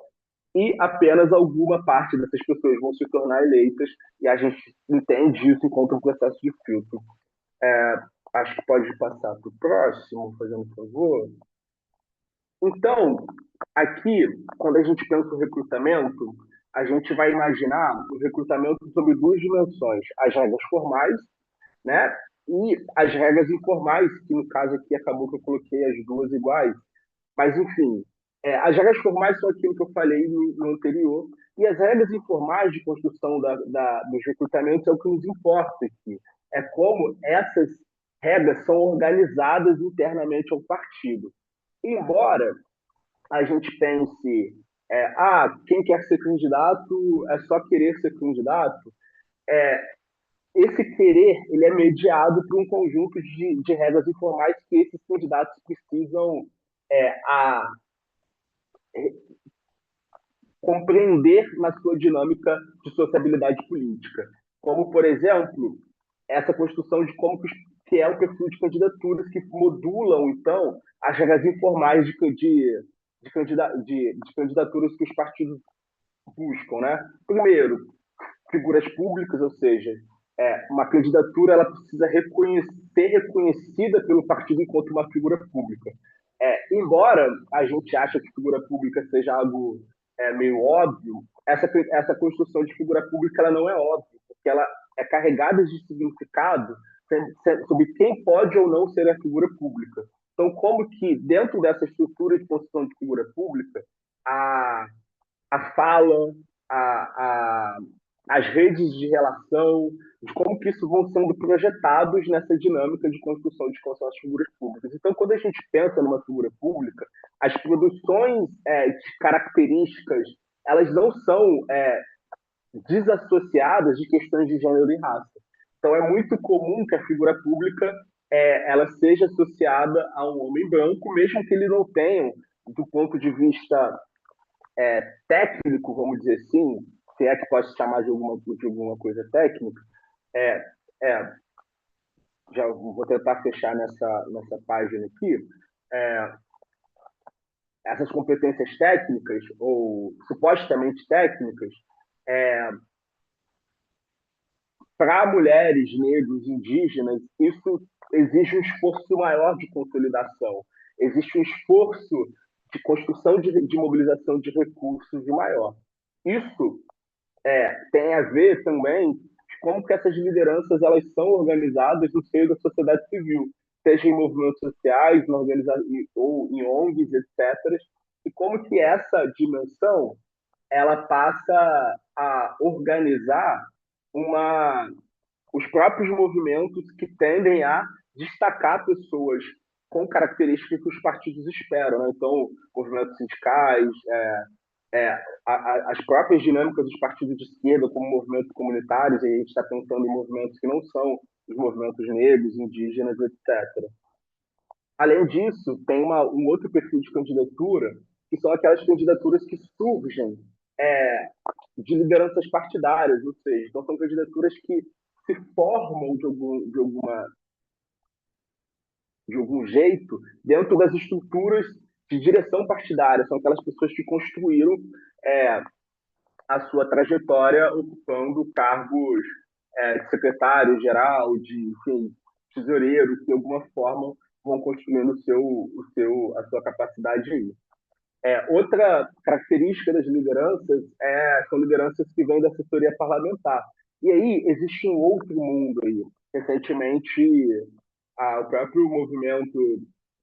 F: e apenas alguma parte dessas pessoas vão se tornar eleitas, e a gente entende isso enquanto um processo de filtro. Acho que pode passar para o próximo, fazendo um favor. Então, aqui, quando a gente pensa o recrutamento, a gente vai imaginar o recrutamento sobre duas dimensões: as regras formais, né? E as regras informais, que no caso aqui acabou que eu coloquei as duas iguais. Mas, enfim, as regras formais são aquilo que eu falei no anterior, e as regras informais de construção dos recrutamentos é o que nos importa aqui. É como essas regras são organizadas internamente ao partido. Embora a gente pense, quem quer ser candidato é só querer ser candidato, esse querer ele é mediado por um conjunto de regras informais que esses candidatos precisam a compreender na sua dinâmica de sociabilidade política. Como, por exemplo, essa construção de que é o perfil de candidaturas que modulam, então, as regras informais de candidaturas que os partidos buscam. Né? Primeiro, figuras públicas, ou seja, uma candidatura ela precisa ser reconhecida pelo partido enquanto uma figura pública. Embora a gente ache que figura pública seja algo meio óbvio, essa construção de figura pública ela não é óbvia, porque ela é carregada de significado sobre quem pode ou não ser a figura pública. Então, como que dentro dessa estrutura de construção de figura pública, a, a fala, a, as redes de relação, de como que isso vão sendo projetados nessa dinâmica de construção de quais são as figuras públicas. Então, quando a gente pensa numa figura pública, as produções de características, elas não são desassociadas de questões de gênero e raça. Então, é muito comum que a figura pública ela seja associada a um homem branco, mesmo que ele não tenha, do ponto de vista técnico, vamos dizer assim, se é que pode se chamar de alguma coisa técnica, é, é, já vou tentar fechar nessa página aqui, essas competências técnicas, ou supostamente técnicas, para mulheres, negros, indígenas, isso exige um esforço maior de consolidação, existe um esforço de construção de mobilização de recursos maior. Isso tem a ver também de como que essas lideranças elas são organizadas no seio da sociedade civil, seja em movimentos sociais, ou em ONGs, etc. E como que essa dimensão ela passa a organizar uma os próprios movimentos que tendem a destacar pessoas com características que os partidos esperam, né? Então, movimentos sindicais, as próprias dinâmicas dos partidos de esquerda, como movimentos comunitários, e a gente está pensando em movimentos que não são os movimentos negros, indígenas, etc. Além disso, tem um outro perfil de candidatura, que são aquelas candidaturas que surgem é, de lideranças partidárias, ou seja, então são candidaturas que se formam de algum jeito dentro das estruturas de direção partidária, são aquelas pessoas que construíram é, a sua trajetória ocupando cargos de secretário-geral, de enfim, tesoureiro, que de alguma forma vão construindo a sua capacidade aí. Outra característica das lideranças são lideranças que vêm da assessoria parlamentar. E aí existe um outro mundo aí. Recentemente, o próprio movimento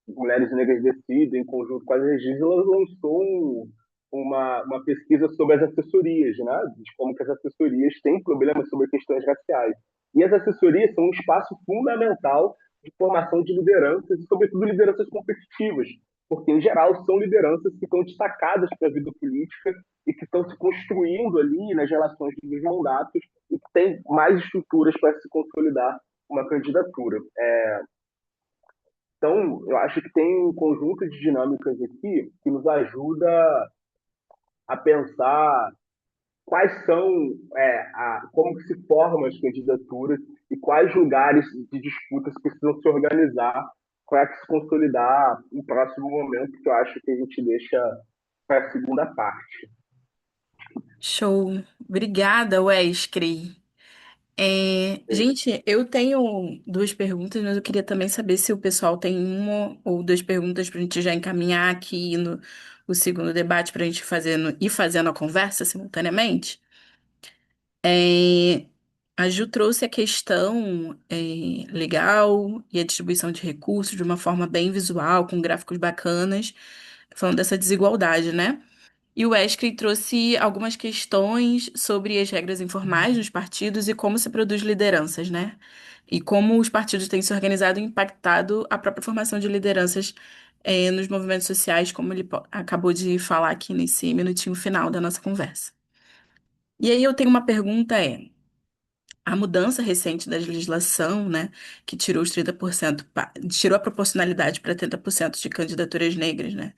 F: Mulheres Negras Decidem, em conjunto com a Legisla, lançou uma pesquisa sobre as assessorias, né? De como que as assessorias têm problemas sobre questões raciais. E as assessorias são um espaço fundamental de formação de lideranças, e sobretudo lideranças competitivas, porque, em geral, são lideranças que estão destacadas para a vida política e que estão se construindo ali nas relações dos mandatos e que têm mais estruturas para se consolidar uma candidatura. Então, eu acho que tem um conjunto de dinâmicas aqui que nos ajuda a pensar quais são, como que se formam as candidaturas e quais lugares de disputas precisam se organizar para se consolidar um próximo momento que eu acho que a gente deixa para a segunda parte.
B: Show. Obrigada, Wesley. Gente, eu tenho duas perguntas, mas eu queria também saber se o pessoal tem uma ou duas perguntas para a gente já encaminhar aqui no o segundo debate para a gente ir fazendo a conversa simultaneamente. É, a Ju trouxe a questão legal e a distribuição de recursos de uma forma bem visual, com gráficos bacanas, falando dessa desigualdade, né? E o Wesley trouxe algumas questões sobre as regras informais dos partidos e como se produz lideranças, né? E como os partidos têm se organizado e impactado a própria formação de lideranças, nos movimentos sociais, como ele acabou de falar aqui nesse minutinho final da nossa conversa. E aí eu tenho uma pergunta, a mudança recente da legislação, né, que tirou os 30%, tirou a proporcionalidade para 30% de candidaturas negras, né?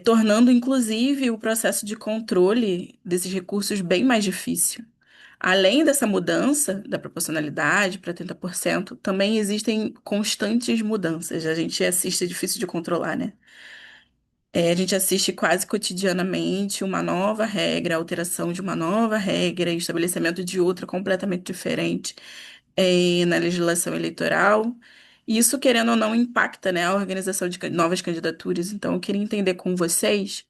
B: Tornando, inclusive, o processo de controle desses recursos bem mais difícil. Além dessa mudança da proporcionalidade para 30%, também existem constantes mudanças. A gente assiste, é difícil de controlar, né? A gente assiste quase cotidianamente uma nova regra, a alteração de uma nova regra, e estabelecimento de outra completamente diferente, na legislação eleitoral. E isso, querendo ou não, impacta, né, a organização de novas candidaturas. Então, eu queria entender com vocês,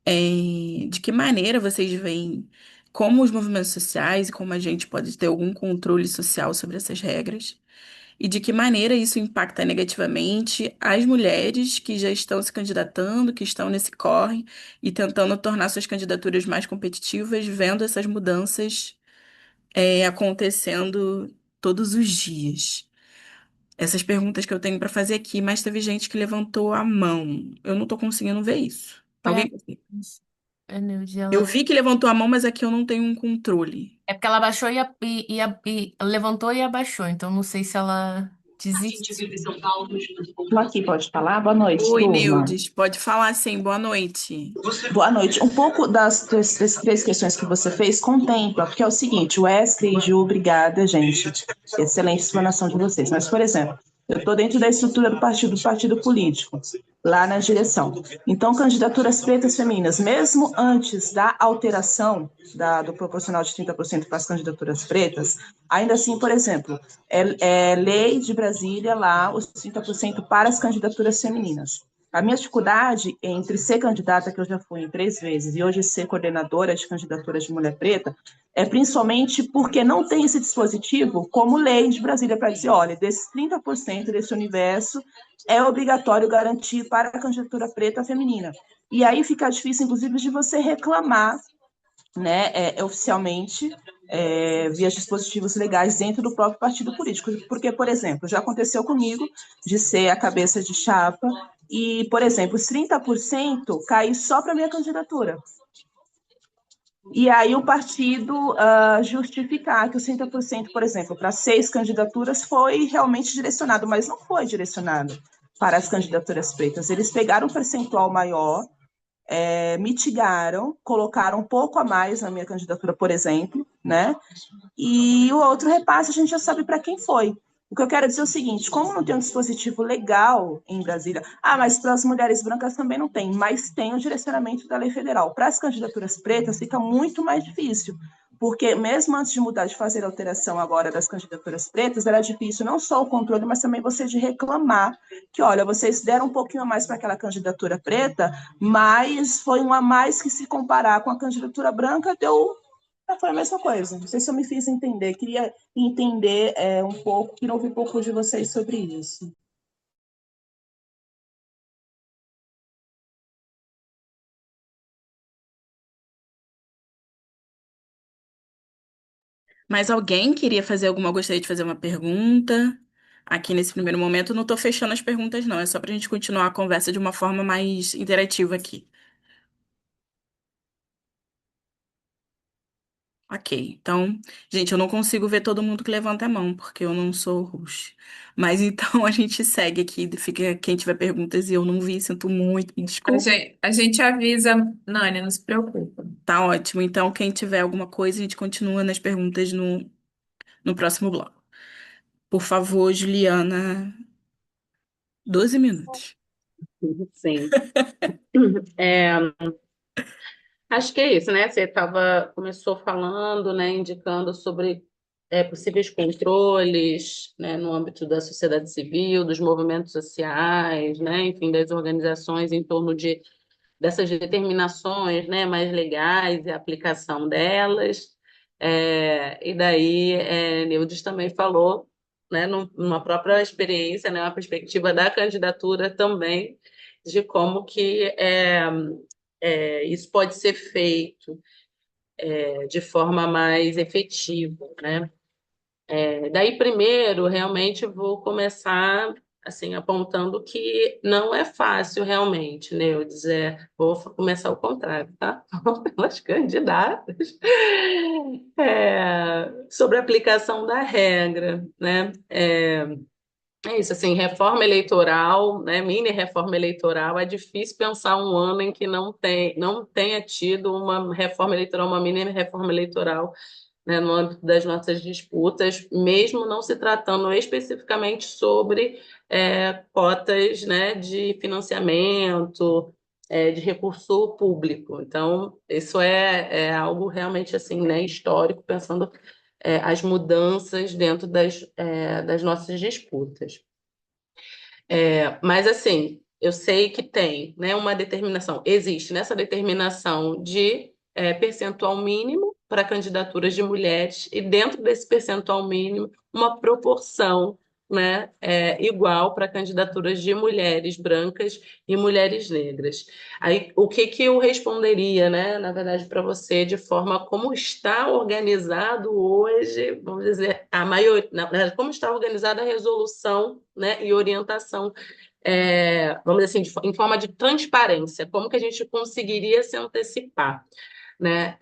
B: de que maneira vocês veem como os movimentos sociais e como a gente pode ter algum controle social sobre essas regras. E de que maneira isso impacta negativamente as mulheres que já estão se candidatando, que estão nesse corre e tentando tornar suas candidaturas mais competitivas, vendo essas mudanças, acontecendo todos os dias. Essas perguntas que eu tenho para fazer aqui, mas teve gente que levantou a mão. Eu não estou conseguindo ver isso.
D: Foi a
B: Alguém?
D: Neude,
B: Eu
D: ela...
B: vi que levantou a mão, mas aqui eu não tenho um controle.
D: É porque ela abaixou e levantou e abaixou, então não sei se ela desiste.
G: Estou aqui, pode falar? Boa noite,
B: Oi,
G: turma.
B: Neudes, pode falar sim, boa noite.
G: Boa noite. Um pouco das três questões que você fez contempla, porque é o seguinte, Wesley e Ju, obrigada, gente. Excelente explanação de vocês. Mas, por exemplo, eu estou dentro da estrutura do partido político, lá na direção. Então, candidaturas pretas femininas, mesmo antes da alteração do proporcional de 30% para as candidaturas pretas, ainda assim, por exemplo, é lei de Brasília lá, os 30% para as candidaturas femininas. A minha dificuldade entre ser candidata, que eu já fui em 3 vezes, e hoje ser coordenadora de candidaturas de mulher preta, é principalmente porque não tem esse dispositivo como lei de Brasília para dizer, olha, desses 30% desse universo é obrigatório garantir para a candidatura preta feminina. E aí fica difícil, inclusive, de você reclamar, né, oficialmente, vias dispositivos legais dentro do próprio partido político. Porque, por exemplo, já aconteceu comigo de ser a cabeça de chapa e, por exemplo, os 30% cair só para minha candidatura. E aí o partido justificar que os 30%, por exemplo, para 6 candidaturas foi realmente direcionado, mas não foi direcionado para as candidaturas pretas. Eles pegaram um percentual maior, mitigaram, colocaram um pouco a mais na minha candidatura, por exemplo, né? E o outro repasse a gente já sabe para quem foi. O que eu quero dizer é o seguinte: como não tem um dispositivo legal em Brasília, mas para as mulheres brancas também não tem, mas tem o direcionamento da lei federal. Para as candidaturas pretas fica muito mais difícil, porque mesmo antes de mudar, de fazer a alteração agora das candidaturas pretas, era difícil não só o controle, mas também você de reclamar que, olha, vocês deram um pouquinho a mais para aquela candidatura preta, mas foi um a mais que, se comparar com a candidatura branca, foi a mesma coisa. Não sei se eu me fiz entender. Queria entender um pouco, queria ouvir um pouco de vocês sobre isso.
B: Mas alguém gostaria de fazer uma pergunta? Aqui nesse primeiro momento, eu não estou fechando as perguntas, não. É só para a gente continuar a conversa de uma forma mais interativa aqui. Ok, então, gente, eu não consigo ver todo mundo que levanta a mão, porque eu não sou host. Mas então a gente segue aqui, fica quem tiver perguntas e eu não vi, sinto muito, me desculpa.
A: A gente avisa, Nani, não se preocupa.
B: Tá ótimo. Então, quem tiver alguma coisa, a gente continua nas perguntas no próximo bloco. Por favor, Juliana, 12 minutos.
C: Sim. É, acho que é isso, né? Você começou falando, né, indicando sobre possíveis controles, né, no âmbito da sociedade civil, dos movimentos sociais, né, enfim, das organizações em torno dessas determinações, né, mais legais e a aplicação delas. E daí, Neudes também falou, né, numa própria experiência, né, uma perspectiva da candidatura também, de como que isso pode ser feito de forma mais efetiva, né? Daí, primeiro, realmente vou começar assim apontando que não é fácil realmente, né? Vou começar ao contrário, tá? Pelas candidatas, sobre a aplicação da regra, né? É isso, assim, reforma eleitoral, né, mini reforma eleitoral, é difícil pensar um ano em que não tenha tido uma reforma eleitoral, uma mini reforma eleitoral, né, no âmbito das nossas disputas, mesmo não se tratando especificamente sobre cotas, né, de financiamento, de recurso público. Então, isso é algo realmente assim, né, histórico, pensando as mudanças dentro das nossas disputas. Mas, assim, eu sei que tem, né, uma determinação, existe nessa determinação de percentual mínimo para candidaturas de mulheres e dentro desse percentual mínimo uma proporção, né, igual para candidaturas de mulheres brancas e mulheres negras. Aí, o que que eu responderia, né, na verdade, para você, de forma como está organizado hoje, vamos dizer, a maioria, na verdade, como está organizada a resolução, né, e orientação, vamos dizer assim, em forma de transparência, como que a gente conseguiria se antecipar, né?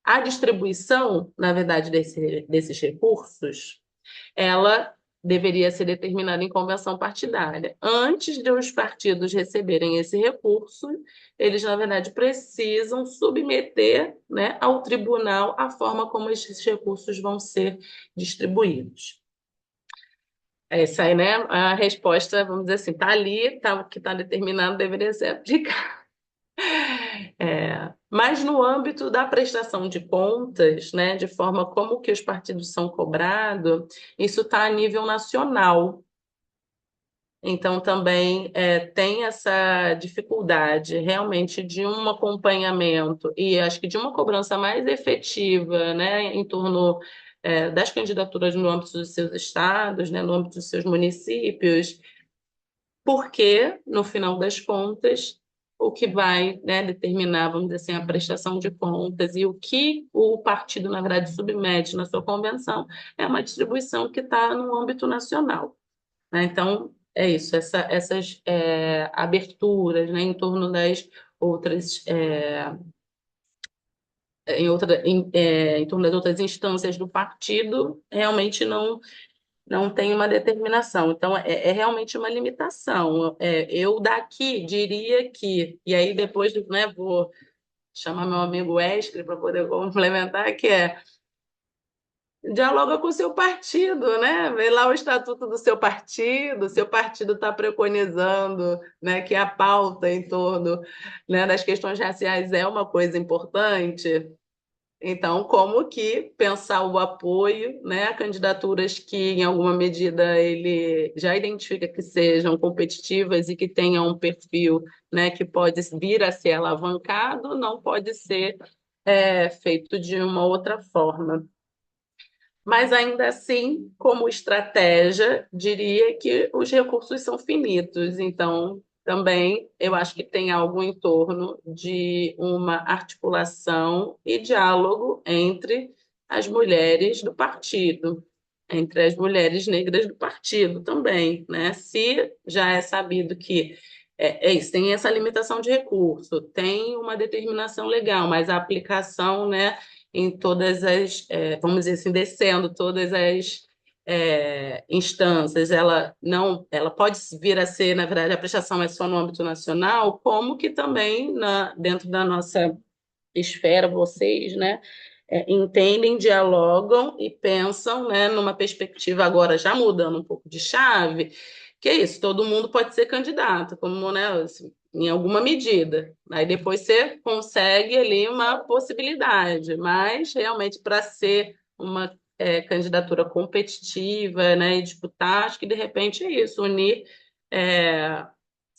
C: A distribuição, na verdade, desses recursos, ela deveria ser determinada em convenção partidária. Antes de os partidos receberem esse recurso, eles, na verdade, precisam submeter, né, ao tribunal a forma como esses recursos vão ser distribuídos. Essa aí, né? A resposta, vamos dizer assim, está ali, o que está determinado deveria ser aplicado. Mas no âmbito da prestação de contas, né, de forma como que os partidos são cobrados, isso está a nível nacional. Então, também tem essa dificuldade realmente de um acompanhamento e acho que de uma cobrança mais efetiva, né, em torno das candidaturas no âmbito dos seus estados, né, no âmbito dos seus municípios, porque, no final das contas, o que vai, né, determinar, vamos dizer assim, a prestação de contas e o que o partido, na verdade, submete na sua convenção é uma distribuição que está no âmbito nacional, né? Então, é isso, essas aberturas, né, em torno das outras, em torno das outras instâncias do partido, realmente não tem uma determinação. Então, é realmente uma limitação. Eu daqui diria que, e aí depois, né, vou chamar meu amigo Wesley para poder complementar, que dialoga com o seu partido, né? Vê lá o estatuto do seu partido está preconizando, né, que a pauta em torno, né, das questões raciais é uma coisa importante. Então, como que pensar o apoio, né, a candidaturas que, em alguma medida, ele já identifica que sejam competitivas e que tenham um perfil, né, que pode vir a ser alavancado, não pode ser feito de uma outra forma. Mas ainda assim, como estratégia, diria que os recursos são finitos. Então, também eu acho que tem algo em torno de uma articulação e diálogo entre as mulheres do partido, entre as mulheres negras do partido também, né? Se já é sabido que é isso, tem essa limitação de recurso, tem uma determinação legal, mas a aplicação, né, em todas as, vamos dizer assim, descendo todas as instâncias, ela pode vir a ser, na verdade, a prestação é só no âmbito nacional, como que também dentro da nossa esfera, vocês, né, entendem, dialogam e pensam, né, numa perspectiva agora já mudando um pouco de chave, que é isso, todo mundo pode ser candidato, como, né, assim, em alguma medida. Aí depois você consegue ali uma possibilidade, mas realmente para ser uma candidatura competitiva, né, e disputar, acho que de repente é isso, unir é,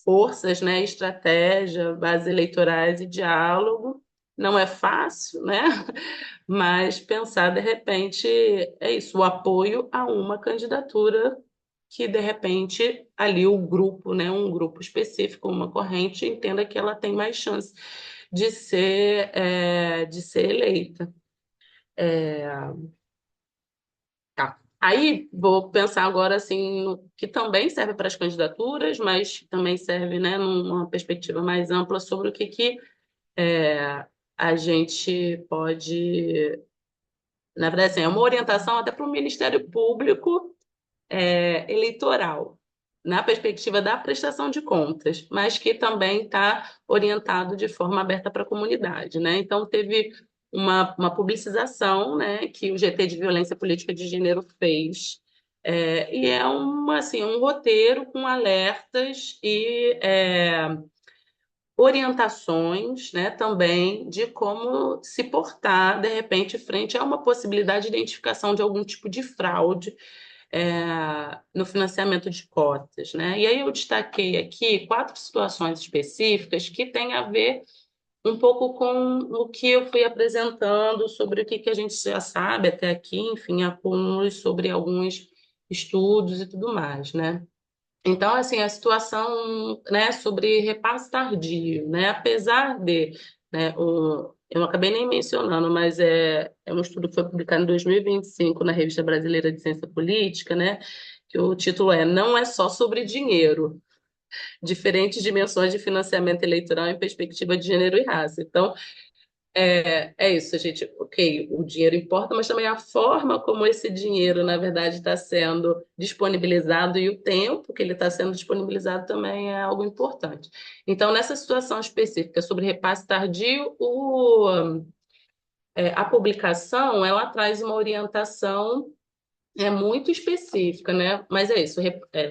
C: forças, né, estratégia, bases eleitorais e diálogo. Não é fácil, né? Mas pensar de repente é isso, o apoio a uma candidatura que de repente ali o grupo, né, um grupo específico, uma corrente, entenda que ela tem mais chance de ser eleita. Tá. Aí vou pensar agora assim, que também serve para as candidaturas, mas também serve, né, numa perspectiva mais ampla sobre o que a gente pode, na verdade, assim, é uma orientação até para o Ministério Público eleitoral, na perspectiva da prestação de contas, mas que também está orientado de forma aberta para a comunidade, né? Então, teve uma publicização, né, que o GT de Violência Política de Gênero fez, e é assim, um roteiro com alertas e orientações, né, também de como se portar, de repente, frente a uma possibilidade de identificação de algum tipo de fraude no financiamento de cotas, né? E aí eu destaquei aqui 4 situações específicas que têm a ver um pouco com o que eu fui apresentando sobre o que a gente já sabe até aqui, enfim, acúmulos sobre alguns estudos e tudo mais, né? Então, assim, a situação, né, sobre repasse tardio, né, apesar de, né, eu não acabei nem mencionando, mas é um estudo que foi publicado em 2025 na Revista Brasileira de Ciência Política, né, que o título Não é só sobre dinheiro, diferentes dimensões de financiamento eleitoral em perspectiva de gênero e raça. Então, é isso, gente. Ok, o dinheiro importa, mas também a forma como esse dinheiro, na verdade, está sendo disponibilizado e o tempo que ele está sendo disponibilizado também é algo importante. Então, nessa situação específica sobre repasse tardio, a publicação ela traz uma orientação muito específica, né? Mas é isso.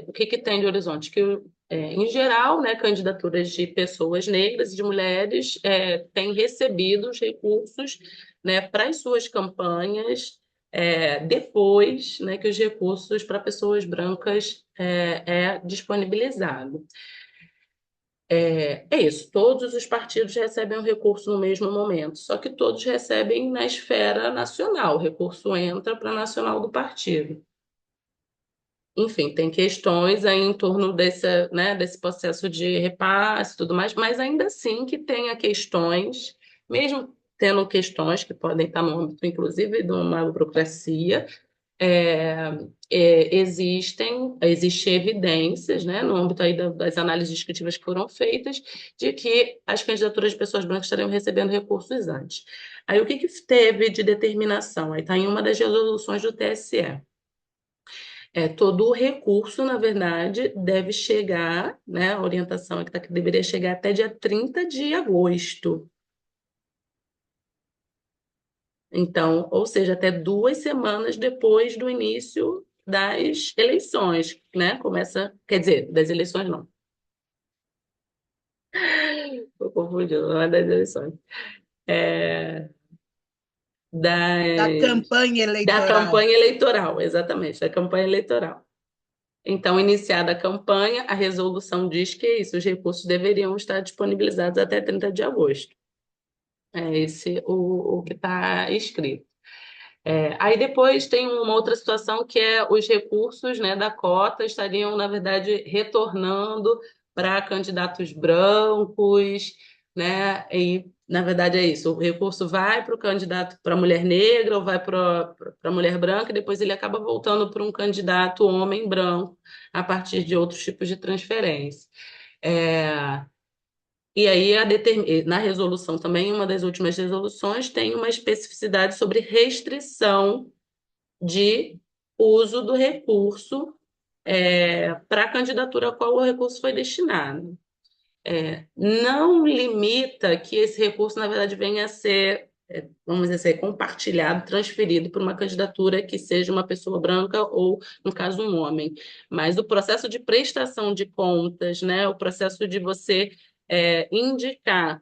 C: O que tem de horizonte? Que, em geral, né, candidaturas de pessoas negras e de mulheres têm recebido os recursos, né, para as suas campanhas depois, né, que os recursos para pessoas brancas é disponibilizado. É isso, todos os partidos recebem o recurso no mesmo momento, só que todos recebem na esfera nacional, o recurso entra para a nacional do partido. enfim, tem questões aí em torno desse, né, desse processo de repasse e tudo mais, mas ainda assim que tenha questões, mesmo tendo questões que podem estar no âmbito, inclusive, de uma burocracia, é, existem evidências, né, no âmbito aí das análises descritivas que foram feitas, de que as candidaturas de pessoas brancas estariam recebendo recursos antes. Aí o que que teve de determinação? Aí está em uma das resoluções do TSE. Todo o recurso, na verdade, deve chegar, né? A orientação é que deveria chegar até dia 30 de agosto. Então, ou seja, até 2 semanas depois do início das eleições, né? Começa, quer dizer, das eleições não, estou confundindo, não é das eleições. É,
H: Da
C: das,
H: campanha
C: da
H: eleitoral.
C: campanha eleitoral, exatamente, da campanha eleitoral. Então, iniciada a campanha, a resolução diz que é isso, os recursos deveriam estar disponibilizados até 30 de agosto. É esse o que está escrito. Aí depois tem uma outra situação que é os recursos, né, da cota estariam, na verdade, retornando para candidatos brancos, né? E, na verdade, é isso. O recurso vai para o candidato, para a mulher negra ou vai para a mulher branca, e depois ele acaba voltando para um candidato homem branco a partir de outros tipos de transferência. É, e aí, na resolução também, uma das últimas resoluções, tem uma especificidade sobre restrição de uso do recurso para a candidatura a qual o recurso foi destinado. Não limita que esse recurso, na verdade, venha a ser, vamos dizer assim, compartilhado, transferido para uma candidatura que seja uma pessoa branca ou, no caso, um homem. Mas o processo de prestação de contas, né, o processo de você indicar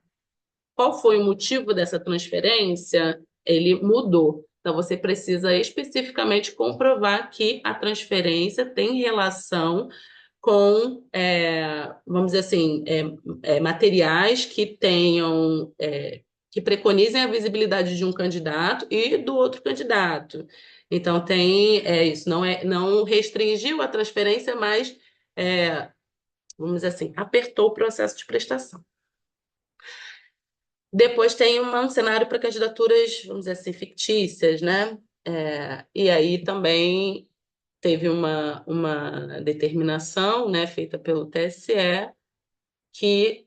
C: qual foi o motivo dessa transferência, ele mudou. Então, você precisa especificamente comprovar que a transferência tem relação com, vamos dizer assim, materiais que tenham, que preconizem a visibilidade de um candidato e do outro candidato. Então, tem isso, não restringiu a transferência, mas, vamos dizer assim, apertou o processo de prestação. Depois tem um cenário para candidaturas, vamos dizer assim, fictícias, né? E aí também teve uma determinação, né, feita pelo TSE que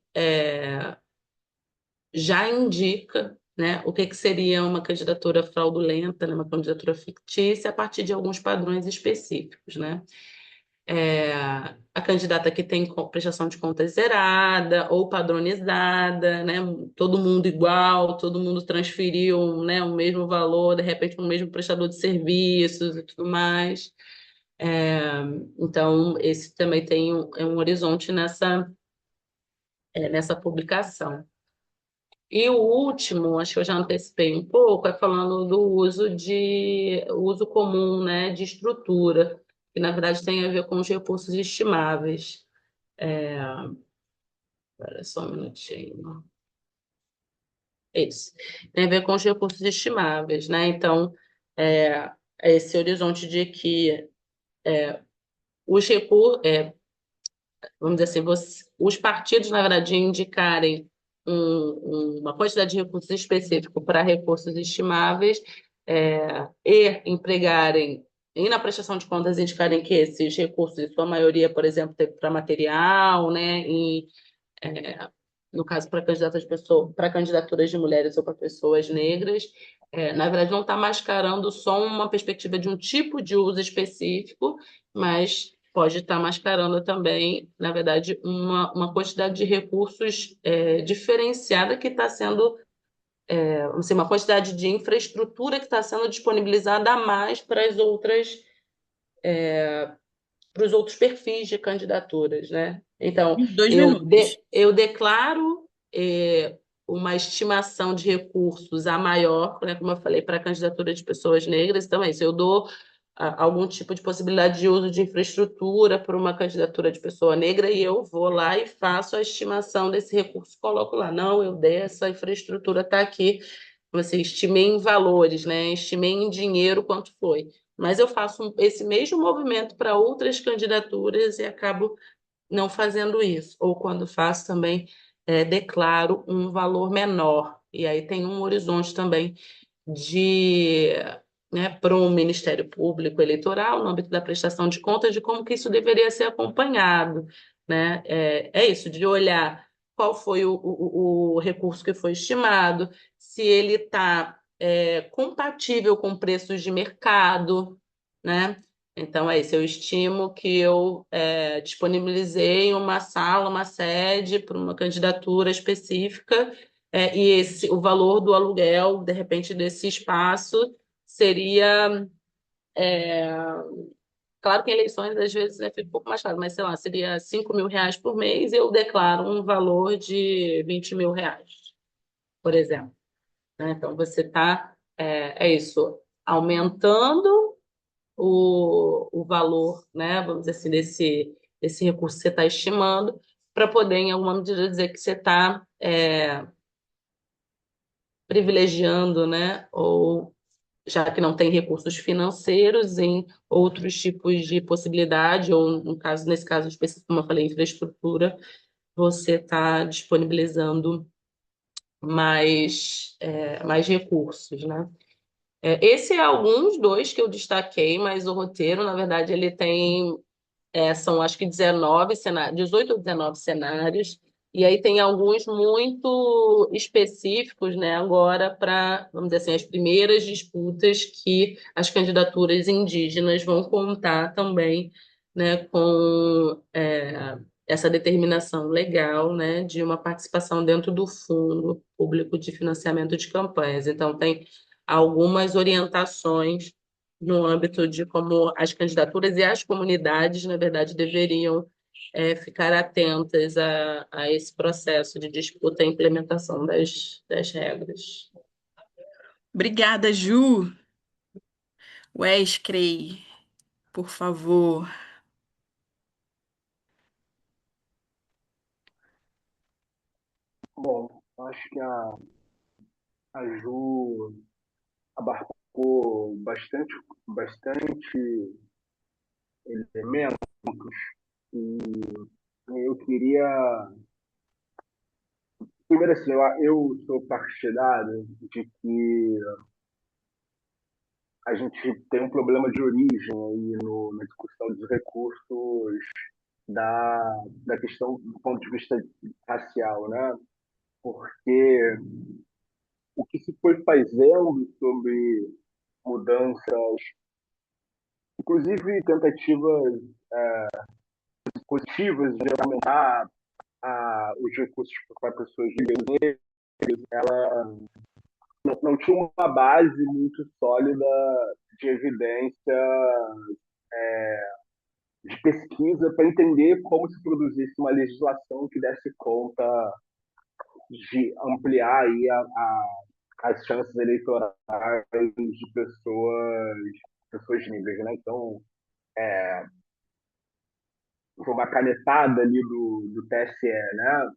C: já indica, né, o que que seria uma candidatura fraudulenta, né, uma candidatura fictícia, a partir de alguns padrões específicos, né? A candidata que tem prestação de contas zerada ou padronizada, né? Todo mundo igual, todo mundo transferiu, né, o mesmo valor, de repente, um mesmo prestador de serviços e tudo mais. Então, esse também tem um horizonte nessa publicação. E o último, acho que eu já antecipei um pouco, é falando do uso comum, né, de estrutura, que na verdade tem a ver com os recursos estimáveis. Espera só um minutinho. Isso. Tem a ver com os recursos estimáveis, né? Então, esse horizonte de que os recursos, vamos dizer assim, os partidos, na verdade, indicarem uma quantidade de recursos específico para recursos estimáveis, e empregarem, e na prestação de contas indicarem que esses recursos, em sua maioria, por exemplo, para material, né, no caso, para candidaturas de mulheres ou para pessoas negras, na verdade, não está mascarando só uma perspectiva de um tipo de uso específico, mas pode estar mascarando também, na verdade, uma quantidade de recursos diferenciada que está sendo, vamos dizer, uma quantidade de infraestrutura que está sendo disponibilizada a mais para os outros perfis de candidaturas, né? Então,
B: 2 minutos.
C: eu declaro uma estimação de recursos a maior, né, como eu falei, para a candidatura de pessoas negras, então é isso, eu dou algum tipo de possibilidade de uso de infraestrutura para uma candidatura de pessoa negra e eu vou lá e faço a estimação desse recurso, coloco lá, não, eu dei essa infraestrutura, está aqui, você estimei em valores, né? Estimei em dinheiro quanto foi. Mas eu faço esse mesmo movimento para outras candidaturas e acabo não fazendo isso. Ou quando faço também, declaro um valor menor. E aí tem um horizonte também de, né, para um Ministério Público Eleitoral, no âmbito da prestação de contas, de como que isso deveria ser acompanhado, né? É isso, de olhar qual foi o recurso que foi estimado, se ele está compatível com preços de mercado, né? Então, é isso. Eu estimo que eu disponibilizei uma sala, uma sede para uma candidatura específica, e o valor do aluguel, de repente, desse espaço seria. Claro que em eleições, às vezes, fica um pouco mais caro, mas sei lá, seria R$ 5.000 por mês e eu declaro um valor de R$ 20.000, por exemplo, né? Então, você está, isso, aumentando o valor, né, vamos dizer assim, desse recurso que você está estimando, para poder, em alguma medida, dizer que você está privilegiando, né, ou já que não tem recursos financeiros em outros tipos de possibilidade, ou no caso, nesse caso específico, como eu falei, infraestrutura, você está disponibilizando mais recursos, né? Esse é alguns, dois que eu destaquei, mas o roteiro, na verdade, ele tem são acho que 19 cenários, 18 ou 19 cenários, e aí tem alguns muito específicos, né, agora para, vamos dizer assim, as primeiras disputas que as candidaturas indígenas vão contar também, né, com essa determinação legal, né, de uma participação dentro do Fundo Público de Financiamento de Campanhas. Então, tem algumas orientações no âmbito de como as candidaturas e as comunidades, na verdade, deveriam ficar atentas a esse processo de disputa e implementação das regras.
B: Obrigada, Ju. Wesley, por favor.
F: Bom, acho que a Ju abarcou bastante elementos e eu queria. Primeiro, assim, eu sou partidário de que a gente tem um problema de origem aí na discussão dos recursos da questão do ponto de vista racial, né? Porque o que se foi fazendo sobre mudanças, inclusive tentativas positivas de aumentar os recursos para pessoas negras, ela não tinha uma base muito sólida de evidência, de pesquisa, para entender como se produzisse uma legislação que desse conta de ampliar aí as chances eleitorais de pessoas negras, né? Então, foi uma canetada ali do TSE, né?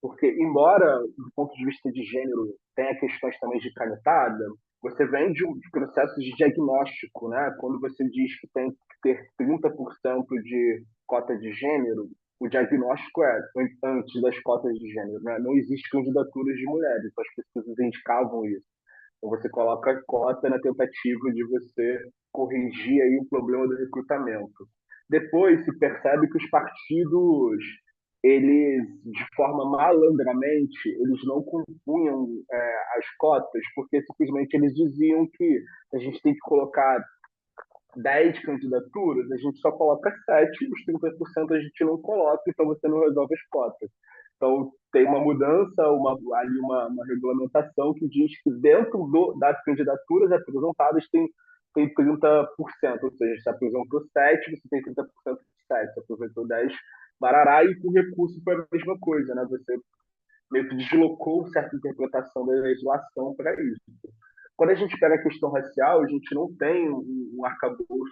F: Porque, embora, do ponto de vista de gênero, tenha questões também de canetada, você vem de processos de diagnóstico, né? Quando você diz que tem que ter 30% de cota de gênero, o diagnóstico é antes das cotas de gênero, né? Não existe candidaturas de mulheres, então as pesquisas indicavam isso. Então você coloca a cota na tentativa de você corrigir aí o problema do recrutamento. Depois se percebe que os partidos, eles, de forma malandramente, eles não compunham as cotas, porque simplesmente eles diziam que a gente tem que colocar 10 candidaturas, a gente só coloca 7, os 30% a gente não coloca, então você não resolve as cotas. Então, tem uma mudança, uma regulamentação que diz que dentro das candidaturas apresentadas tem 30%, ou seja, se apresentou 7, você tem 30% de 7, se apresentou 10, barará, e com recurso foi a mesma coisa, né? Você meio que deslocou certa interpretação da legislação para isso. Quando a gente pega a questão racial, a gente não tem um arcabouço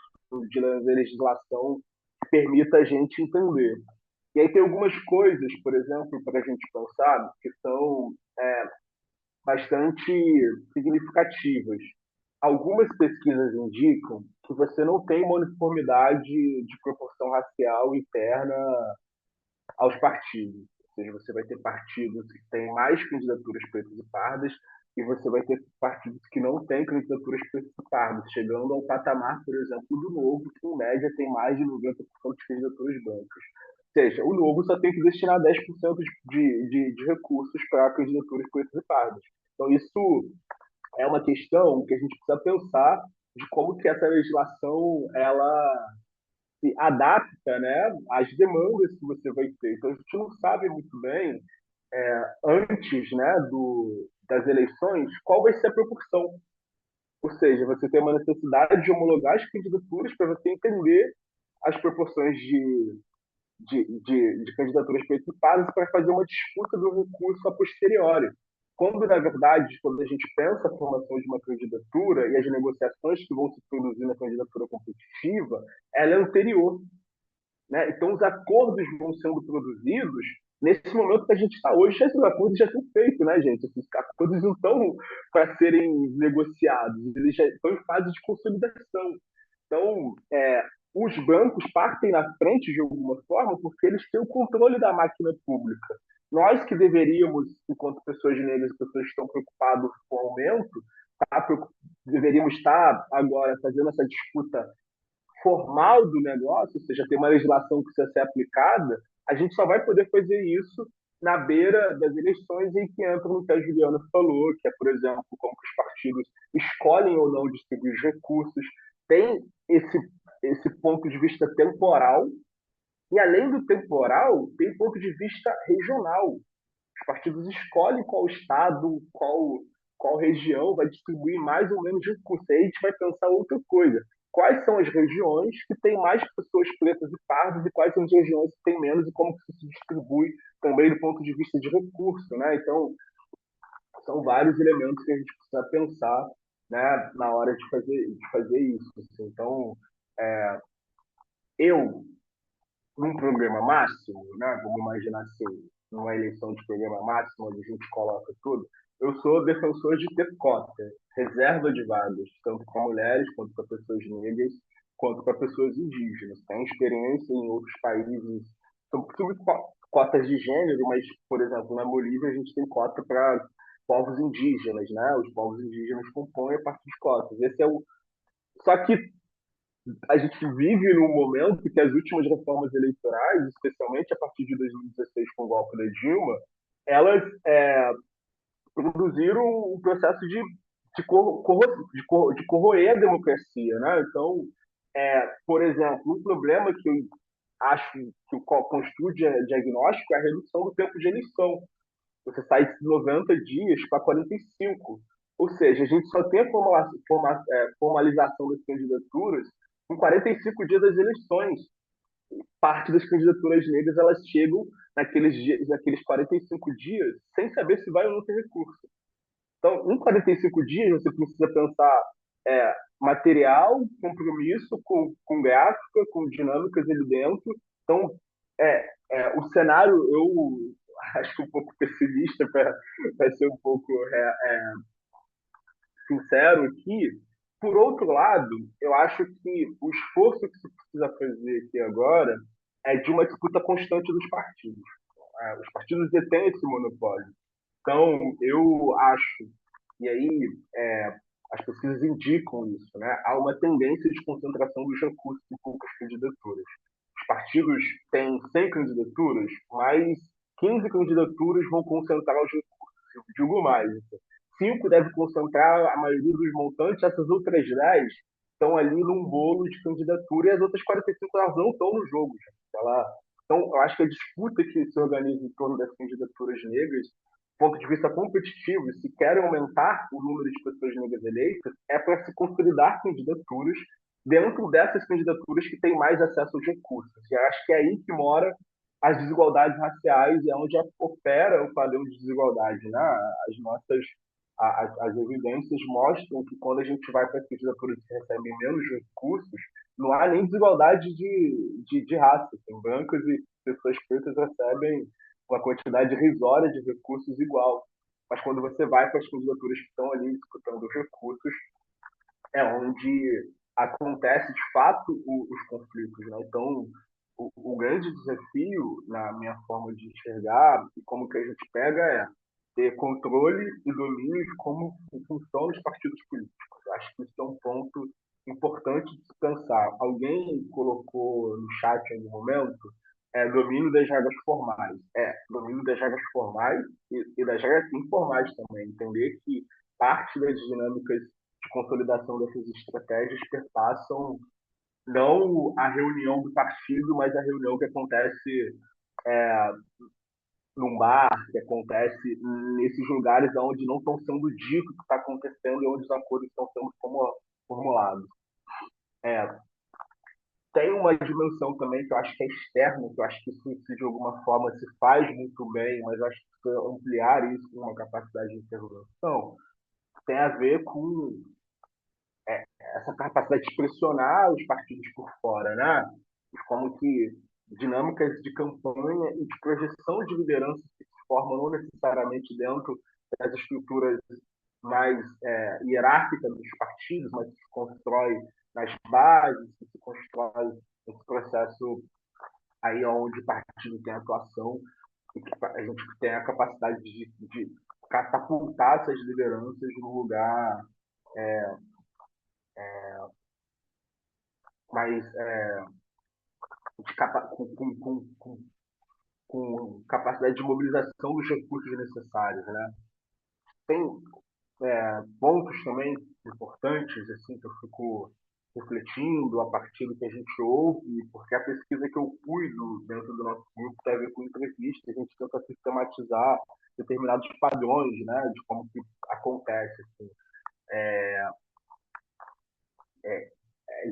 F: de legislação que permita a gente entender. E aí tem algumas coisas, por exemplo, para a gente pensar, que são bastante significativas. algumas pesquisas indicam que você não tem uma uniformidade de proporção racial interna aos partidos. Ou seja, você vai ter partidos que têm mais candidaturas pretas e pardas e você vai ter partidos que não têm candidaturas pretas e pardas, chegando ao patamar, por exemplo, do Novo, que em média tem mais de 90% de candidaturas brancas. Ou seja, o Novo só tem que destinar 10% de recursos para candidaturas pretas e pardas. Então, isso é uma questão que a gente precisa pensar de como que essa legislação ela se adapta, né, às demandas que você vai ter. Então a gente não sabe muito bem antes, né, das eleições qual vai ser a proporção. Ou seja, você tem uma necessidade de homologar as candidaturas para você entender as proporções de candidaturas participadas para fazer uma disputa do recurso a posteriori. Quando, na verdade, quando a gente pensa a formação de uma candidatura e as negociações que vão se produzir na candidatura competitiva, ela é anterior, né? Então, os acordos vão sendo produzidos nesse momento que a gente está hoje. Esses acordos já estão feitos, né, gente? Esses acordos não estão para serem negociados, eles já estão em fase de consolidação. Então, os bancos partem na frente de alguma forma porque eles têm o controle da máquina pública. Nós que deveríamos, enquanto pessoas negras, pessoas que estão preocupadas com o aumento, tá, deveríamos estar agora fazendo essa disputa formal do negócio, ou seja, tem uma legislação que precisa ser aplicada, a gente só vai poder fazer isso na beira das eleições em que entra no que a Juliana falou, que é, por exemplo, como que os partidos escolhem ou não distribuir os recursos, tem esse ponto de vista temporal, e além do temporal, tem ponto de vista regional. Os partidos escolhem qual estado, qual região vai distribuir mais ou menos recursos. Aí a gente vai pensar outra coisa. Quais são as regiões que têm mais pessoas pretas e pardas e quais são as regiões que têm menos e como que isso se distribui também do ponto de vista de recurso, né? Então, são vários elementos que a gente precisa pensar, né, na hora de fazer isso. Assim. Então, eu, num programa máximo, né, vamos imaginar assim, numa eleição de programa máximo, onde a gente coloca tudo, eu sou defensor de ter cota, reserva de vagas, tanto para mulheres, quanto para pessoas negras, quanto para pessoas indígenas. Tem experiência em outros países, sobre cotas de gênero, mas, por exemplo, na Bolívia a gente tem cota para povos indígenas, né? Os povos indígenas compõem a partir de cotas. Esse é o... Só que a gente vive num momento que as últimas reformas eleitorais, especialmente a partir de 2016 com o golpe da Dilma, elas produziram um processo de corroer a democracia, né? Então, por exemplo, um problema que eu acho que constitui diagnóstico é a redução do tempo de eleição. Você sai de 90 dias para 45. Ou seja, a gente só tem a formalização das candidaturas com 45 dias das eleições. Parte das candidaturas negras elas chegam naqueles 45 dias sem saber se vai ou não ter recurso. Então, em 45 dias, você precisa pensar material, compromisso com gráfica, com dinâmicas ali dentro. Então, o cenário, eu acho um pouco pessimista para ser um pouco sincero aqui. Por outro lado, eu acho que o esforço que se precisa fazer aqui agora é de uma disputa constante dos partidos. Os partidos detêm esse monopólio. Então, eu acho, e aí as pesquisas indicam isso, né? Há uma tendência de concentração dos recursos em poucas candidaturas. Os partidos têm 100 candidaturas, mas 15 candidaturas vão concentrar os recursos. Eu digo mais, 5 devem concentrar a maioria dos montantes, essas outras 10 estão ali num bolo de candidatura e as outras 45 elas não estão no jogo. Então, eu acho que a disputa que se organiza em torno das candidaturas negras ponto de vista competitivo, se querem aumentar o número de pessoas negras eleitas, é para se consolidar candidaturas dentro dessas candidaturas que têm mais acesso aos recursos. E acho que é aí que mora as desigualdades raciais e é onde opera o padrão de desigualdade. Né? As evidências mostram que quando a gente vai para as candidaturas que recebem menos recursos, não há nem desigualdade de raça. Tem brancas e pessoas pretas recebem uma quantidade irrisória de recursos igual. Mas quando você vai para as candidaturas que estão ali disputando os recursos, é onde acontece de fato os conflitos, né? Então, o grande desafio, na minha forma de enxergar, e como que a gente pega, é ter controle e domínio de como funcionam os partidos políticos. Eu acho que isso é um ponto importante de se pensar. Alguém colocou no chat em algum momento domínio das regras formais. Domínio das regras formais e das regras informais também. Entender que parte das dinâmicas de consolidação dessas estratégias perpassam não a reunião do partido, mas a reunião que acontece é, num bar, que acontece nesses lugares onde não estão sendo dito o que está acontecendo e onde os acordos estão sendo formulados. É, tem uma dimensão também que eu acho que é externa, que eu acho que isso de alguma forma se faz muito bem, mas eu acho que se ampliar isso com uma capacidade de interrogação tem a ver com essa capacidade de pressionar os partidos por fora, né? Como que dinâmicas de campanha e de projeção de liderança que se formam não necessariamente dentro das estruturas mais hierárquicas dos partidos, mas que se constrói nas bases, que se constrói nesse processo aí onde o partido tem atuação e que a gente tem a capacidade de catapultar essas lideranças no lugar mais com capacidade de mobilização dos recursos necessários, né? Tem pontos também importantes assim que eu fico refletindo a partir do que a gente ouve, porque a pesquisa que eu cuido dentro do nosso grupo tem a ver com entrevista, a gente tenta sistematizar determinados padrões, né, de como que acontece, assim.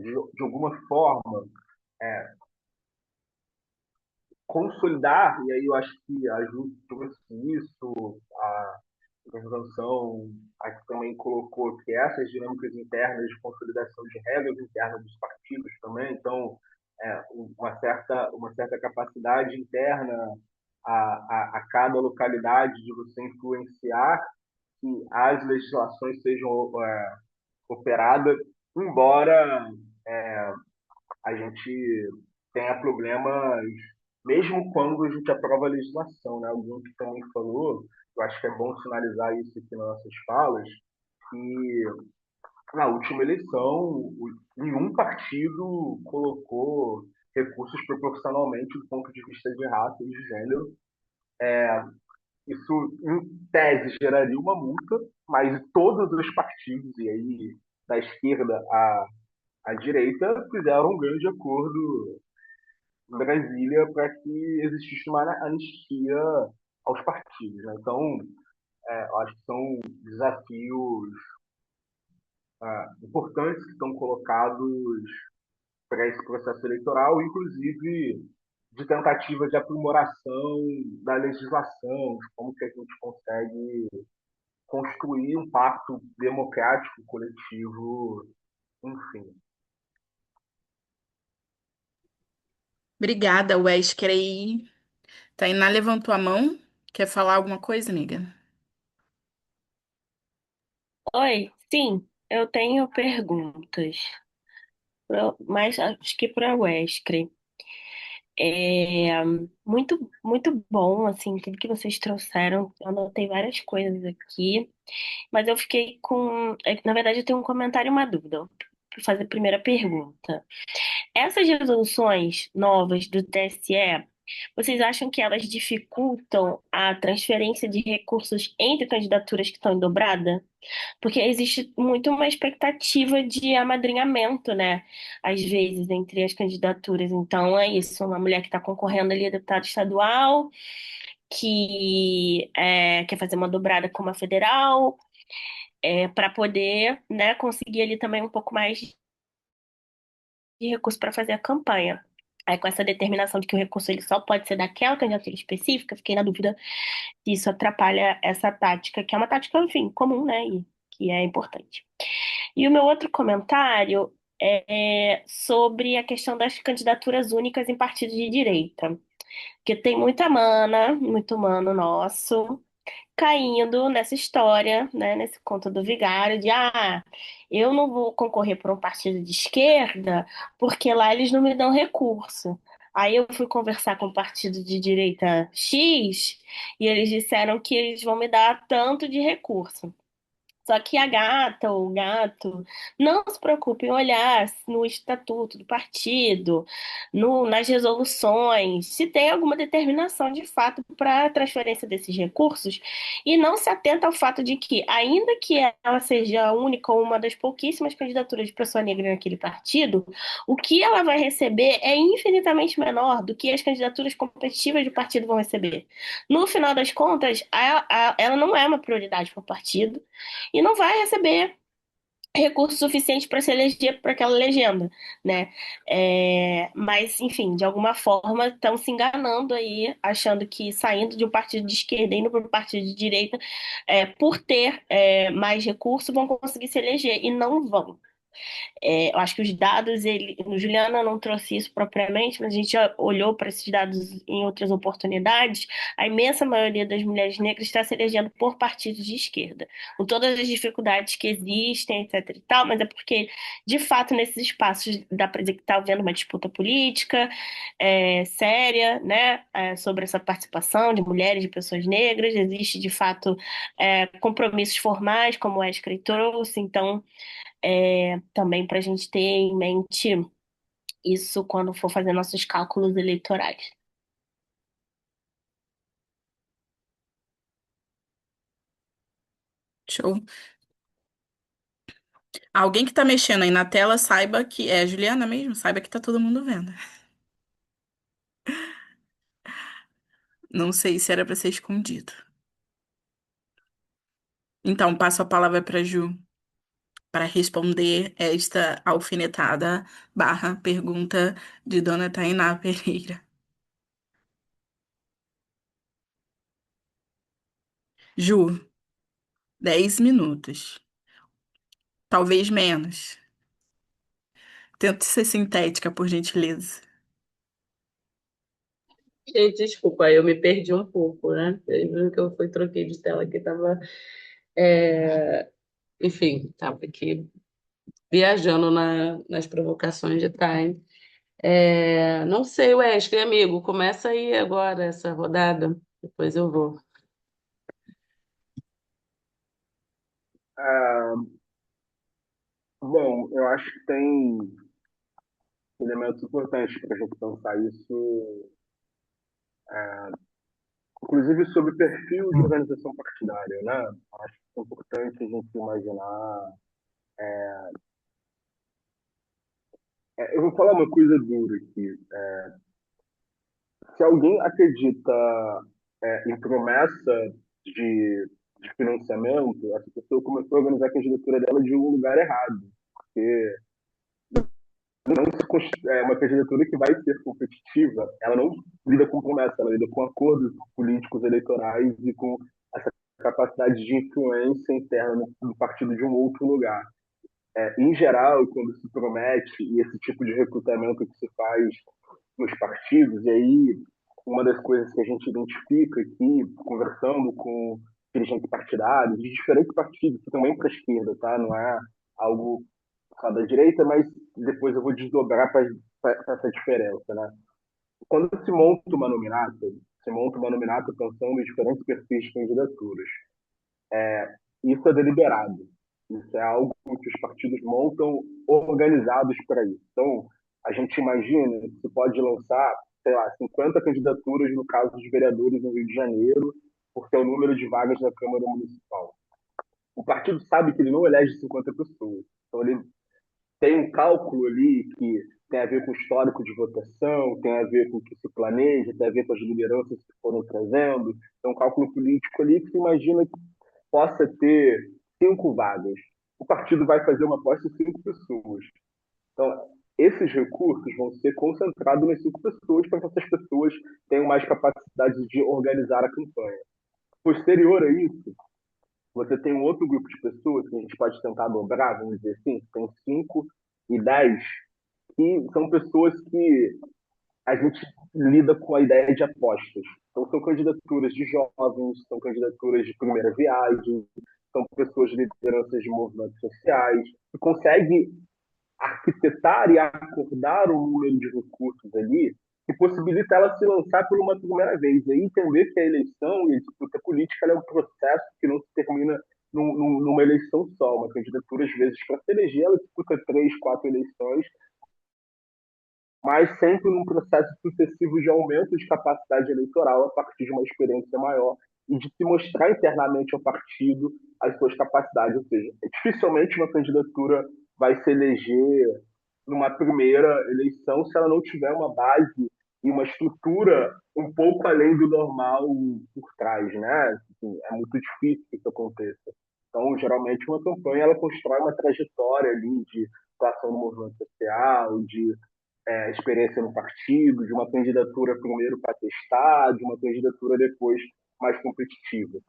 F: De alguma forma, consolidar, e aí eu acho que a Ju trouxe isso, a intervenção aqui também colocou que essas dinâmicas internas de consolidação de regras internas dos partidos também, então, uma certa capacidade interna a cada localidade de você influenciar que as legislações sejam operadas, embora a gente tenha problemas, mesmo quando a gente aprova a legislação, né? Alguém que também falou, eu acho que é bom sinalizar isso aqui nas nossas falas, que na última eleição nenhum partido colocou recursos proporcionalmente do ponto de vista de raça e de gênero. Isso, em tese, geraria uma multa, mas todos os partidos, e aí da esquerda à direita, fizeram um grande acordo em Brasília para que existisse uma anistia aos partidos, né? Então, eu acho que são desafios importantes que estão colocados para esse processo eleitoral, inclusive de tentativa de aprimoração da legislação, de como que a gente consegue construir um pacto democrático, coletivo, enfim.
B: Obrigada, Wesker. Tainá levantou a mão. Quer falar alguma coisa, amiga?
H: Oi, sim, eu tenho perguntas, mas acho que para o Wesley. É muito bom, assim, tudo que vocês trouxeram. Eu anotei várias coisas aqui, mas eu fiquei com. Na verdade, eu tenho um comentário e uma dúvida. Vou fazer a primeira pergunta. Essas resoluções novas do TSE, vocês acham que elas dificultam a transferência de recursos entre candidaturas que estão em dobrada? Porque existe muito uma expectativa de amadrinhamento, né? Às vezes, entre as candidaturas. Então, é isso, uma mulher que está concorrendo ali a deputado estadual, que quer fazer uma dobrada com uma federal, para poder, né, conseguir ali também um pouco mais de recurso para fazer a campanha. Aí, com essa determinação de que o recurso ele só pode ser daquela candidatura específica, fiquei na dúvida se isso atrapalha essa tática, que é uma tática, enfim, comum, né? E que é importante. E o meu outro comentário é sobre a questão das candidaturas únicas em partidos de direita. Porque tem muita mana, muito mano nosso, caindo nessa história, né, nesse conto do vigário de eu não vou concorrer por um partido de esquerda porque lá eles não me dão recurso. Aí eu fui conversar com o partido de direita X e eles disseram que eles vão me dar tanto de recurso. Só que a gata ou o gato não se preocupa em olhar no estatuto do partido, nas resoluções, se tem alguma determinação de fato para a transferência desses recursos, e não se atenta ao fato de que, ainda que ela seja a única ou uma das pouquíssimas candidaturas de pessoa negra naquele partido, o que ela vai receber é infinitamente menor do que as candidaturas competitivas do partido vão receber. No final das contas, ela não é uma prioridade para o partido e não vai receber recurso suficiente para se eleger para aquela legenda, né? Mas, enfim, de alguma forma estão se enganando aí, achando que saindo de um partido de esquerda e indo para um partido de direita, por ter mais recursos, vão conseguir se eleger, e não vão. Eu acho que os dados, o Juliana não trouxe isso propriamente, mas a gente já olhou para esses dados em outras oportunidades. A imensa maioria das mulheres negras está se elegendo por partidos de esquerda, com todas as dificuldades que existem, etc. e tal, mas é porque, de fato, nesses espaços dá para dizer que está havendo uma disputa política séria, né, sobre essa participação de mulheres, de pessoas negras. Existe, de fato, compromissos formais, como a escritora trouxe, então também para a gente ter em mente isso quando for fazer nossos cálculos eleitorais.
B: Show. Alguém que tá mexendo aí na tela, saiba que é a Juliana mesmo, saiba que tá todo mundo vendo. Não sei se era pra ser escondido. Então, passo a palavra pra Ju para responder esta alfinetada barra pergunta de Dona Tainá Pereira. Ju, 10 minutos. Talvez menos. Tente ser sintética, por gentileza.
C: Gente, desculpa, eu me perdi um pouco, né? Eu que eu fui, troquei de tela aqui, tava, enfim, tava aqui viajando nas provocações de Time. Não sei, Wesley, amigo, começa aí agora essa rodada, depois eu vou.
F: Ah, bom, eu acho que tem elementos importantes para a gente pensar isso, inclusive sobre perfil de organização partidária, né? Acho que é importante a gente imaginar. Eu vou falar uma coisa dura aqui. Se alguém acredita em promessa de, de financiamento, essa pessoa começou a organizar a candidatura dela de um lugar errado, porque não se uma candidatura que vai ser competitiva, ela não lida com promessa, ela lida com acordos políticos eleitorais e com essa capacidade de influência interna do partido de um outro lugar. Em geral, quando se promete, e esse tipo de recrutamento que se faz nos partidos, e aí uma das coisas que a gente identifica aqui, conversando com dirigentes partidários, de diferentes partidos, que também para a esquerda, tá? Não é algo só da direita, mas depois eu vou desdobrar para essa diferença, né? Quando se monta uma nominata pensando em diferentes perfis de candidaturas. Isso é deliberado. Isso é algo que os partidos montam organizados para isso. Então, a gente imagina que se pode lançar, sei lá, 50 candidaturas no caso dos vereadores no Rio de Janeiro, porque é o número de vagas na Câmara Municipal. O partido sabe que ele não elege 50 pessoas. Então, ele tem um cálculo ali que tem a ver com o histórico de votação, tem a ver com o que se planeja, tem a ver com as lideranças que foram trazendo. Tem um cálculo político ali que se imagina que possa ter 5 vagas. O partido vai fazer uma aposta de 5 pessoas. Então, esses recursos vão ser concentrados nas 5 pessoas para que essas pessoas tenham mais capacidade de organizar a campanha. Posterior a isso, você tem um outro grupo de pessoas que a gente pode tentar dobrar, vamos dizer assim, tem 5 e 10, que são pessoas que a gente lida com a ideia de apostas. Então, são candidaturas de jovens, são candidaturas de primeira viagem, são pessoas de lideranças de movimentos sociais, que consegue arquitetar e acordar um número de recursos ali que possibilita ela se lançar por uma primeira vez. E aí entender que a eleição e a disputa política é um processo que não se termina numa eleição só. Uma candidatura, às vezes, para se eleger, ela disputa 3, 4 eleições, mas sempre num processo sucessivo de aumento de capacidade eleitoral a partir de uma experiência maior e de se mostrar internamente ao partido as suas capacidades. Ou seja, dificilmente uma candidatura vai se eleger numa primeira eleição se ela não tiver uma base e uma estrutura um pouco além do normal por trás, né? Assim, é muito difícil que isso aconteça. Então, geralmente, uma campanha ela constrói uma trajetória ali de atuação no movimento social, de experiência no partido, de uma candidatura primeiro para testar, de uma candidatura depois mais competitiva.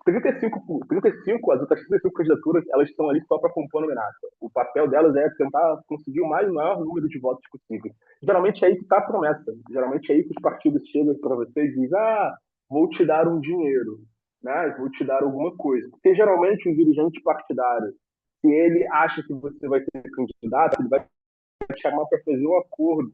F: 35, as outras 35 candidaturas, elas estão ali só para compor a nominata. O papel delas é tentar conseguir o maior número de votos possível. Geralmente é aí que está a promessa. Geralmente é aí que os partidos chegam para você e dizem: vou te dar um dinheiro, né? Vou te dar alguma coisa. Porque geralmente um dirigente partidário, se ele acha que você vai ser candidato, ele vai te chamar para fazer um acordo,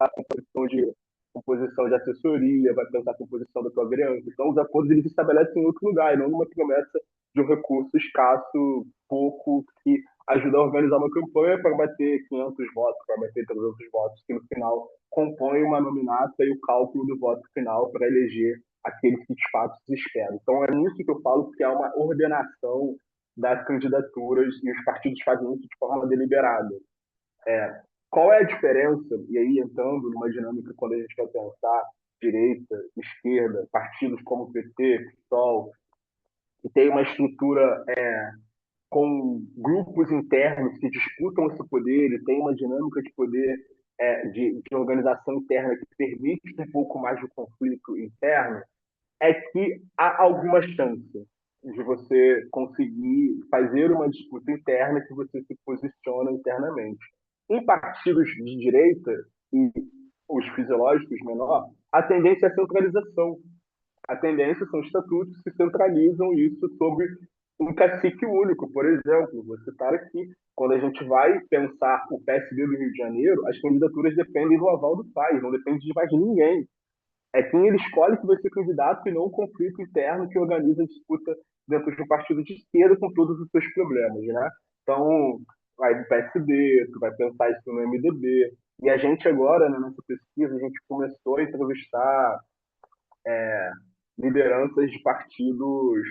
F: a composição de assessoria, vai pensar a composição da tua vereança. Então, os acordos eles se estabelecem em outro lugar, e não numa promessa de um recurso escasso, pouco, que ajuda a organizar uma campanha para bater 500 votos, para bater 300 votos, que no final compõem uma nominata e o cálculo do voto final para eleger aqueles que de fato se esperam. Então, é nisso que eu falo que há uma ordenação das candidaturas e os partidos fazem isso de forma deliberada. Qual é a diferença, e aí entrando numa dinâmica quando a gente vai pensar direita, esquerda, partidos como o PT, PSOL, que tem uma estrutura com grupos internos que disputam esse poder e tem uma dinâmica de poder, de organização interna que permite um pouco mais de conflito interno, é que há alguma chance de você conseguir fazer uma disputa interna que você se posiciona internamente. Em partidos de direita e os fisiológicos menor, a tendência é a centralização. A tendência são estatutos que centralizam isso sobre um cacique único. Por exemplo, vou citar aqui, quando a gente vai pensar o PSD do Rio de Janeiro, as candidaturas dependem do aval do país, não depende de mais ninguém. É quem ele escolhe que vai ser candidato e não um conflito interno que organiza a disputa dentro de um partido de esquerda com todos os seus problemas, né? Então, vai do PSD, tu vai pensar isso no MDB. E a gente agora, na nossa pesquisa, a gente começou a entrevistar lideranças de partidos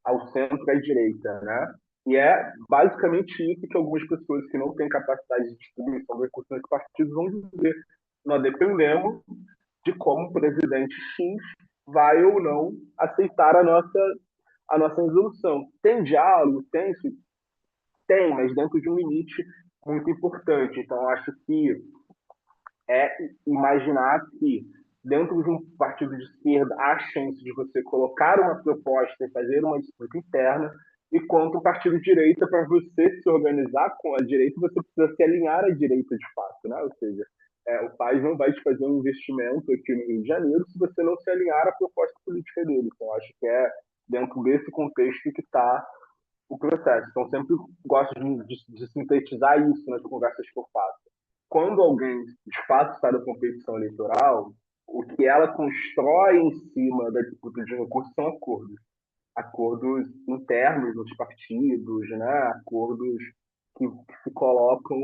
F: ao centro e à direita, né? E é basicamente isso que algumas pessoas que não têm capacidade de distribuição de recursos nos partidos vão dizer. Nós dependemos de como o presidente X vai ou não aceitar a nossa resolução. Tem diálogo? Tem, tem, mas dentro de um limite muito importante. Então, acho que é imaginar que dentro de um partido de esquerda há chance de você colocar uma proposta e fazer uma disputa interna, e quanto um partido de direita, para você se organizar com a direita, você precisa se alinhar à direita de fato, né? Ou seja, o país não vai te fazer um investimento aqui no Rio de Janeiro se você não se alinhar à proposta política dele. Então, acho que é dentro desse contexto que está o processo. Então, sempre gosto de sintetizar isso nas conversas que eu faço. Quando alguém, de fato, está na competição eleitoral, o que ela constrói em cima da disputa de recursos são acordos. Acordos internos dos partidos, né? Acordos que se colocam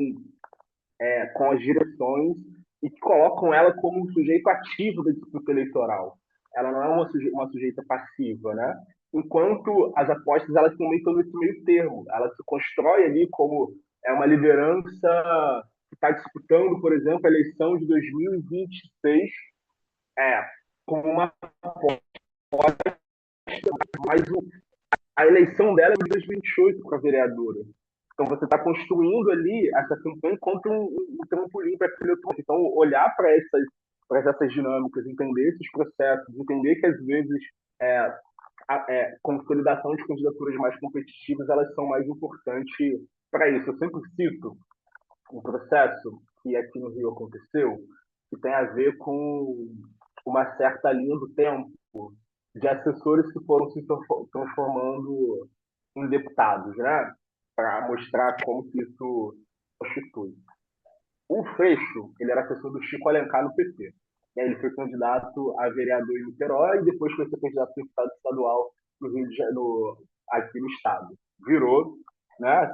F: com as direções e que colocam ela como um sujeito ativo da disputa eleitoral. Ela não é uma sujeita passiva, né? Enquanto as apostas elas também estão nesse meio termo. Ela se constrói ali como uma liderança que está disputando, por exemplo, a eleição de 2026 como uma aposta, mas a eleição dela é de 2028 para a vereadora. Então, você está construindo ali essa campanha contra um trampolim para aquele outro. Então, olhar para essas dinâmicas, entender esses processos, entender que, às vezes, consolidação de candidaturas mais competitivas, elas são mais importantes para isso. Eu sempre cito um processo que aqui no Rio aconteceu, que tem a ver com uma certa linha do tempo de assessores que foram se transformando em deputados, né? Para mostrar como que isso constitui. O Freixo, ele era assessor do Chico Alencar no PT. E aí ele foi candidato a vereador em Niterói e depois foi ser candidato a deputado estadual no Rio de Janeiro, aqui no estado. Virou, né,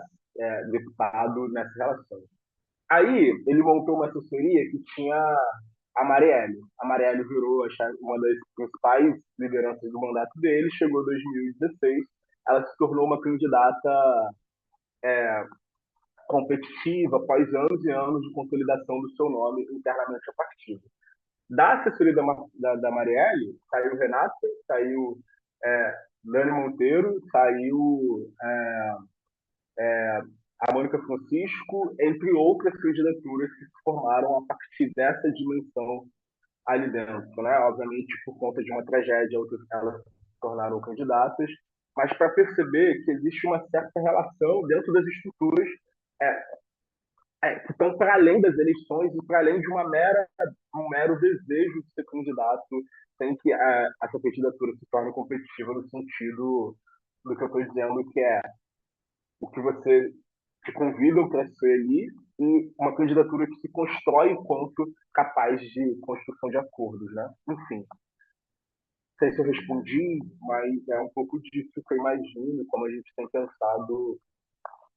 F: deputado nessa relação. Aí ele montou uma assessoria que tinha a Marielle. A Marielle virou uma das principais lideranças do mandato dele, chegou em 2016, ela se tornou uma candidata competitiva após anos e anos de consolidação do seu nome internamente a partido. Da assessoria da Marielle, saiu Renata, saiu Dani Monteiro, saiu a Mônica Francisco, entre outras candidaturas que se formaram a partir dessa dimensão ali dentro, né? Obviamente, por conta de uma tragédia, outras elas se tornaram candidatas, mas para perceber que existe uma certa relação dentro das estruturas é, que estão para além das eleições e para além de um mero desejo de ser candidato, sem que essa candidatura se torne competitiva no sentido do que eu estou dizendo, que é o que você te convidam para ser ali e uma candidatura que se constrói enquanto capaz de construção de acordos, né? Enfim, não sei se eu respondi, mas é um pouco disso que eu imagino, como a gente tem pensado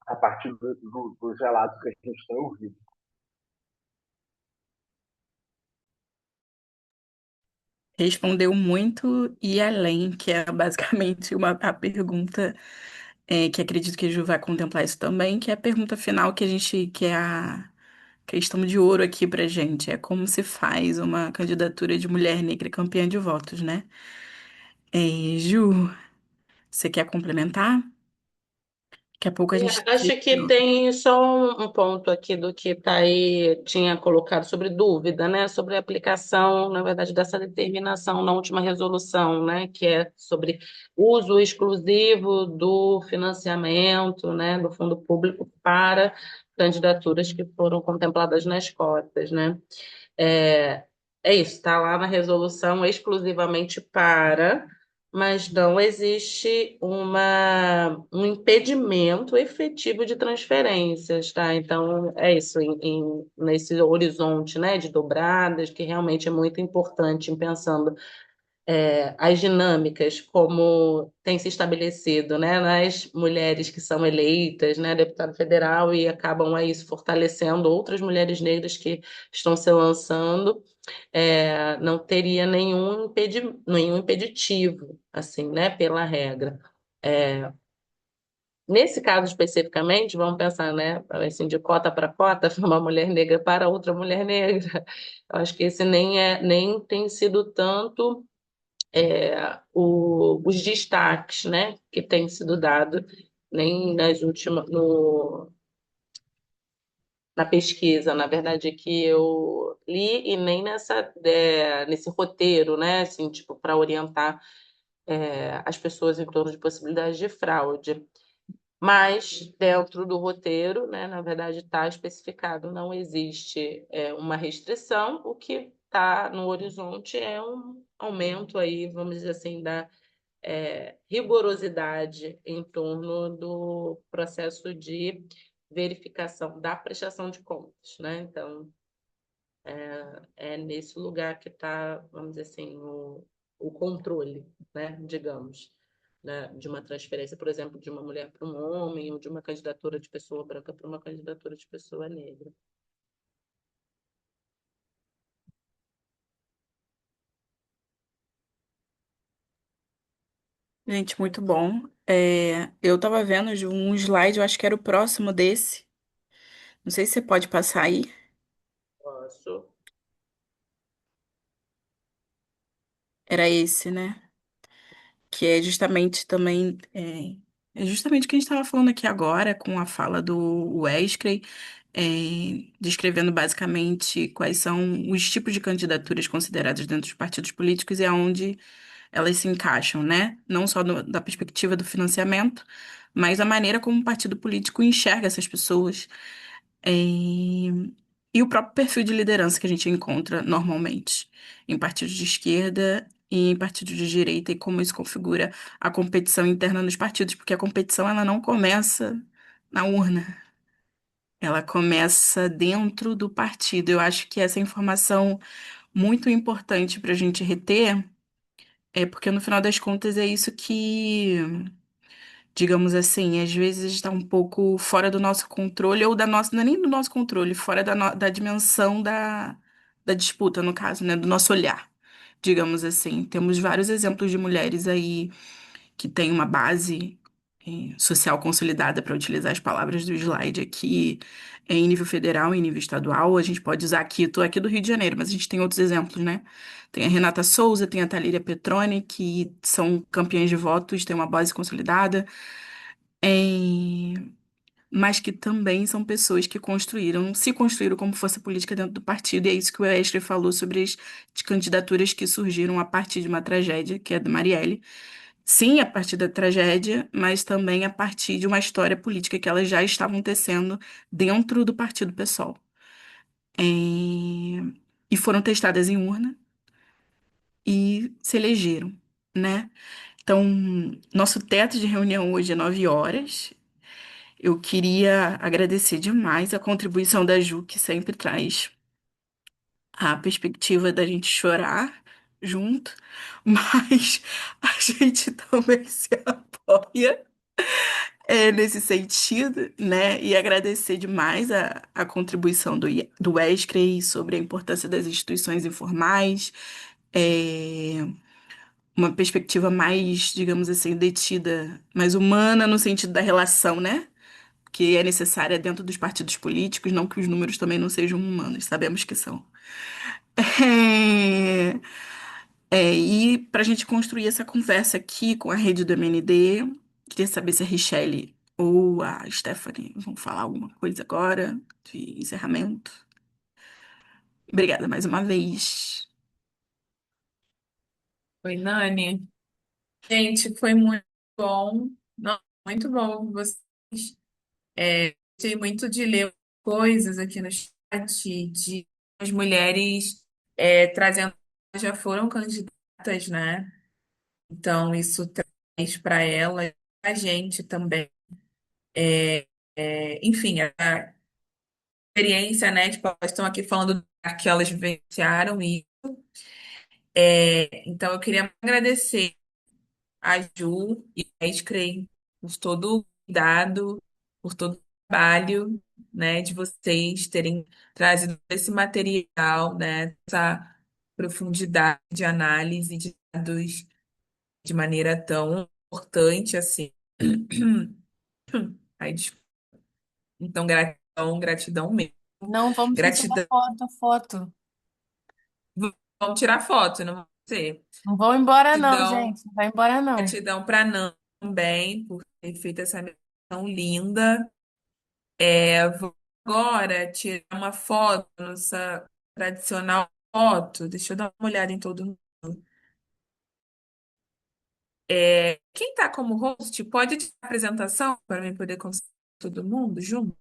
F: a partir dos relatos que a gente tem ouvido.
B: Respondeu muito e além, que é basicamente a pergunta que acredito que a Ju vai contemplar isso também, que é a pergunta final que é a questão de ouro aqui pra gente. É como se faz uma candidatura de mulher negra campeã de votos, né? Ju, você quer complementar? Daqui a pouco a gente
C: Acho que tem só um ponto aqui do que Thaí tinha colocado sobre dúvida, né? Sobre a aplicação, na verdade, dessa determinação na última resolução, né? Que é sobre uso exclusivo do financiamento, né? Do fundo público para candidaturas que foram contempladas nas cotas, né? É, é isso, está lá na resolução exclusivamente para, mas não existe um impedimento efetivo de transferências, tá? Então, é isso, nesse horizonte, né, de dobradas, que realmente é muito importante em pensando as dinâmicas como tem se estabelecido, né, nas mulheres que são eleitas, né, deputado federal e acabam aí se fortalecendo outras mulheres negras que estão se lançando, não teria nenhum impeditivo, assim, né, pela regra. Nesse caso especificamente, vamos pensar, né, assim, de cota para cota, uma mulher negra para outra mulher negra. Eu acho que esse nem tem sido tanto os destaques, né, que tem sido dado nem nas últimas na pesquisa, na verdade, que eu li e nem nesse roteiro, né, assim, tipo, para orientar as pessoas em torno de possibilidades de fraude. Mas dentro do roteiro, né, na verdade, está especificado, não existe uma restrição, o que está no horizonte é um aumento aí, vamos dizer assim, da rigorosidade em torno do processo de verificação da prestação de contas, né? Então, é nesse lugar que está, vamos dizer assim, o controle, né? Digamos, né? De uma transferência, por exemplo, de uma mulher para um homem ou de uma candidatura de pessoa branca para uma candidatura de pessoa negra.
B: Gente, muito bom. Eu tava vendo de um slide, eu acho que era o próximo desse. Não sei se você pode passar aí.
C: Posso?
B: Era esse, né? Que é justamente também. É justamente o que a gente estava falando aqui agora, com a fala do Wesley, descrevendo basicamente quais são os tipos de candidaturas consideradas dentro dos partidos políticos e aonde elas se encaixam, né? Não só da perspectiva do financiamento, mas a maneira como o partido político enxerga essas pessoas. É, e o próprio perfil de liderança que a gente encontra normalmente em partidos de esquerda e em partidos de direita e como isso configura a competição interna nos partidos, porque a competição ela não começa na urna, ela começa dentro do partido. Eu acho que essa informação muito importante para a gente reter, é porque no final das contas é isso que, digamos assim, às vezes está um pouco fora do nosso controle, ou da nossa, não é nem do nosso controle, fora da dimensão da disputa, no caso, né, do nosso olhar, digamos assim. Temos vários exemplos de mulheres aí que têm uma base social consolidada, para utilizar as palavras do slide aqui, em nível federal, em nível estadual. A gente pode usar aqui, estou aqui do Rio de Janeiro, mas a gente tem outros exemplos, né? Tem a Renata Souza, tem a Thalíria Petroni, que são campeãs de votos, têm uma base consolidada, mas que também são pessoas que se construíram como força política dentro do partido, e é isso que o Estre falou sobre as candidaturas que surgiram a partir de uma tragédia, que é a da Marielle. Sim, a partir da tragédia, mas também a partir de uma história política que elas já estavam tecendo dentro do partido PSOL. E foram testadas em urna e se elegeram, né? Então, nosso teto de reunião hoje é 9 horas. Eu queria agradecer demais a contribuição da Ju, que sempre traz a perspectiva da gente chorar junto, mas a gente também se apoia nesse sentido, né? E agradecer demais a contribuição do Wesley sobre a importância das instituições informais, é, uma perspectiva mais, digamos assim, detida, mais humana no sentido da relação, né? Que é necessária dentro dos partidos políticos, não que os números também não sejam humanos, sabemos que são. É, e para a gente construir essa conversa aqui com a rede do MND, queria saber se a Richelle ou a Stephanie vão falar alguma coisa agora de encerramento. Obrigada mais uma vez.
A: Oi, Nani. Gente, foi muito bom. Não, muito bom vocês. Gostei muito de ler coisas aqui no chat de as mulheres trazendo já foram candidatas, né? Então, isso traz para ela, a gente também. Enfim, a experiência, né? Tipo, elas estão aqui falando que elas vivenciaram e então eu queria agradecer a Ju e a Screen por todo o cuidado, por todo o trabalho, né, de vocês terem trazido esse material, né, essa profundidade de análise de dados de maneira tão importante assim. Ai, desculpa. Então, gratidão, gratidão mesmo.
D: Não, vamos sim tirar
A: Gratidão.
D: foto.
A: Vamos tirar foto, não vai ser?
D: Não vão embora não,
A: Gratidão,
D: gente. Não vai embora não.
A: gratidão para Nan também por ter feito essa missão linda. Vou agora tirar uma foto, nossa tradicional foto. Deixa eu dar uma olhada em todo mundo. Quem está como host, pode tirar a apresentação para mim poder conseguir todo mundo junto?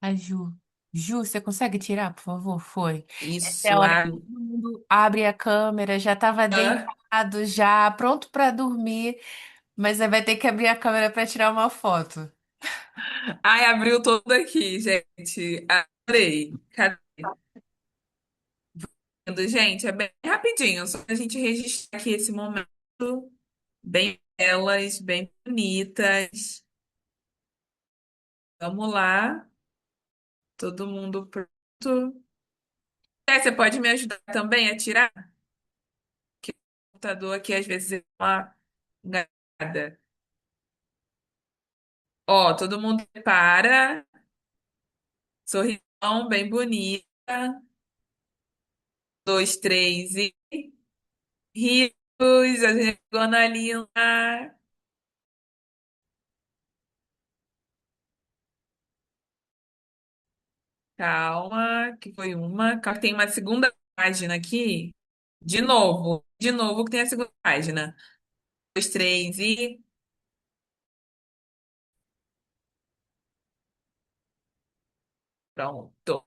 D: A Ju. Ju, você consegue tirar, por favor? Foi. Essa é a
A: Isso,
D: hora que todo mundo abre a câmera, já estava
A: ah.
D: deitado, já pronto para dormir, mas aí vai ter que abrir a câmera para tirar uma foto.
A: Ai, abriu todo aqui, gente. Adorei. Cadê? Gente, é bem rapidinho, só a gente registrar aqui esse momento. Bem belas, bem bonitas. Vamos lá, todo mundo pronto. Você pode me ajudar também a tirar? Que o computador aqui às vezes é uma enganada. Ó, todo mundo para, sorrisão bem bonita. Dois, três e rios, a Regona linda. Calma, que foi uma. Calma, tem uma segunda página aqui. De novo que tem a segunda página. Dois, três e pronto.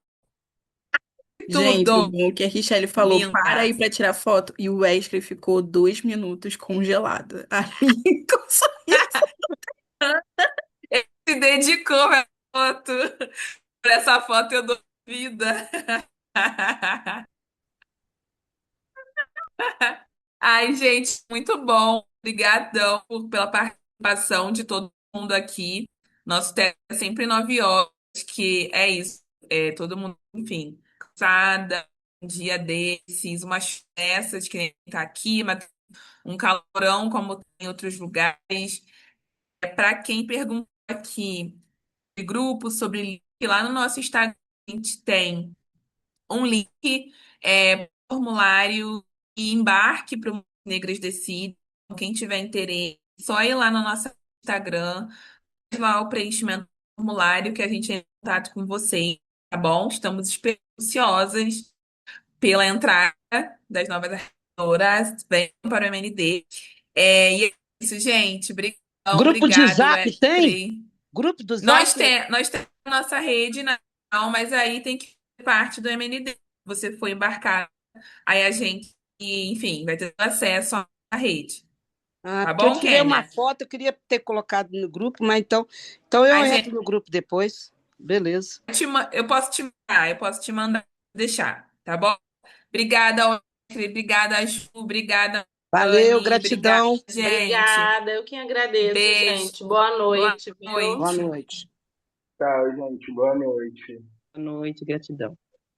B: Gente, o
A: Tudo
B: bom é que a Richelle falou, para
A: linda.
B: aí pra tirar foto, e o Wesley ficou 2 minutos congelado. Aí, com sorriso.
A: Ele se dedicou pra foto. Por essa foto eu dou vida. Ai, gente, muito bom. Obrigadão pela participação de todo mundo aqui. Nosso teste é sempre 9 horas, que é isso. É, todo mundo, enfim, cansada, um dia desses, umas festas que nem tá aqui, mas um calorão como tem em outros lugares. É para quem perguntou aqui de grupo sobre link, lá no nosso Instagram a gente tem um link, formulário e embarque para o Negras Decidem. Quem tiver interesse, só ir lá no nosso Instagram, faz lá o preenchimento do formulário que a gente entra em contato com vocês, tá bom? Estamos ansiosas pela entrada das novas arquitetoras. Venham para o MND. E é isso, gente. Obrigado,
I: Grupo de
A: obrigado,
I: Zap tem?
A: Wesley.
I: Grupo do Zap?
A: Nós temos a nossa rede, não, mas aí tem que ser parte do MND. Você foi embarcar, aí a gente, enfim, vai ter acesso à rede.
I: Ah,
A: Tá
I: porque eu
A: bom,
I: tirei uma
A: Kênia?
I: foto, eu queria ter colocado no grupo, mas então eu
A: A
I: entro
A: gente,
I: no grupo depois. Beleza.
A: eu posso te mandar, deixar, tá bom? Obrigada, Wesley, obrigada, Ju, obrigada,
I: Valeu,
A: Anne, obrigada,
I: gratidão.
A: gente.
C: Obrigada, eu que agradeço,
A: Beijo,
C: gente. Boa
A: boa
C: noite, viu?
I: Boa
A: noite.
I: noite.
F: Tchau, gente. Boa noite.
I: Boa noite, gratidão.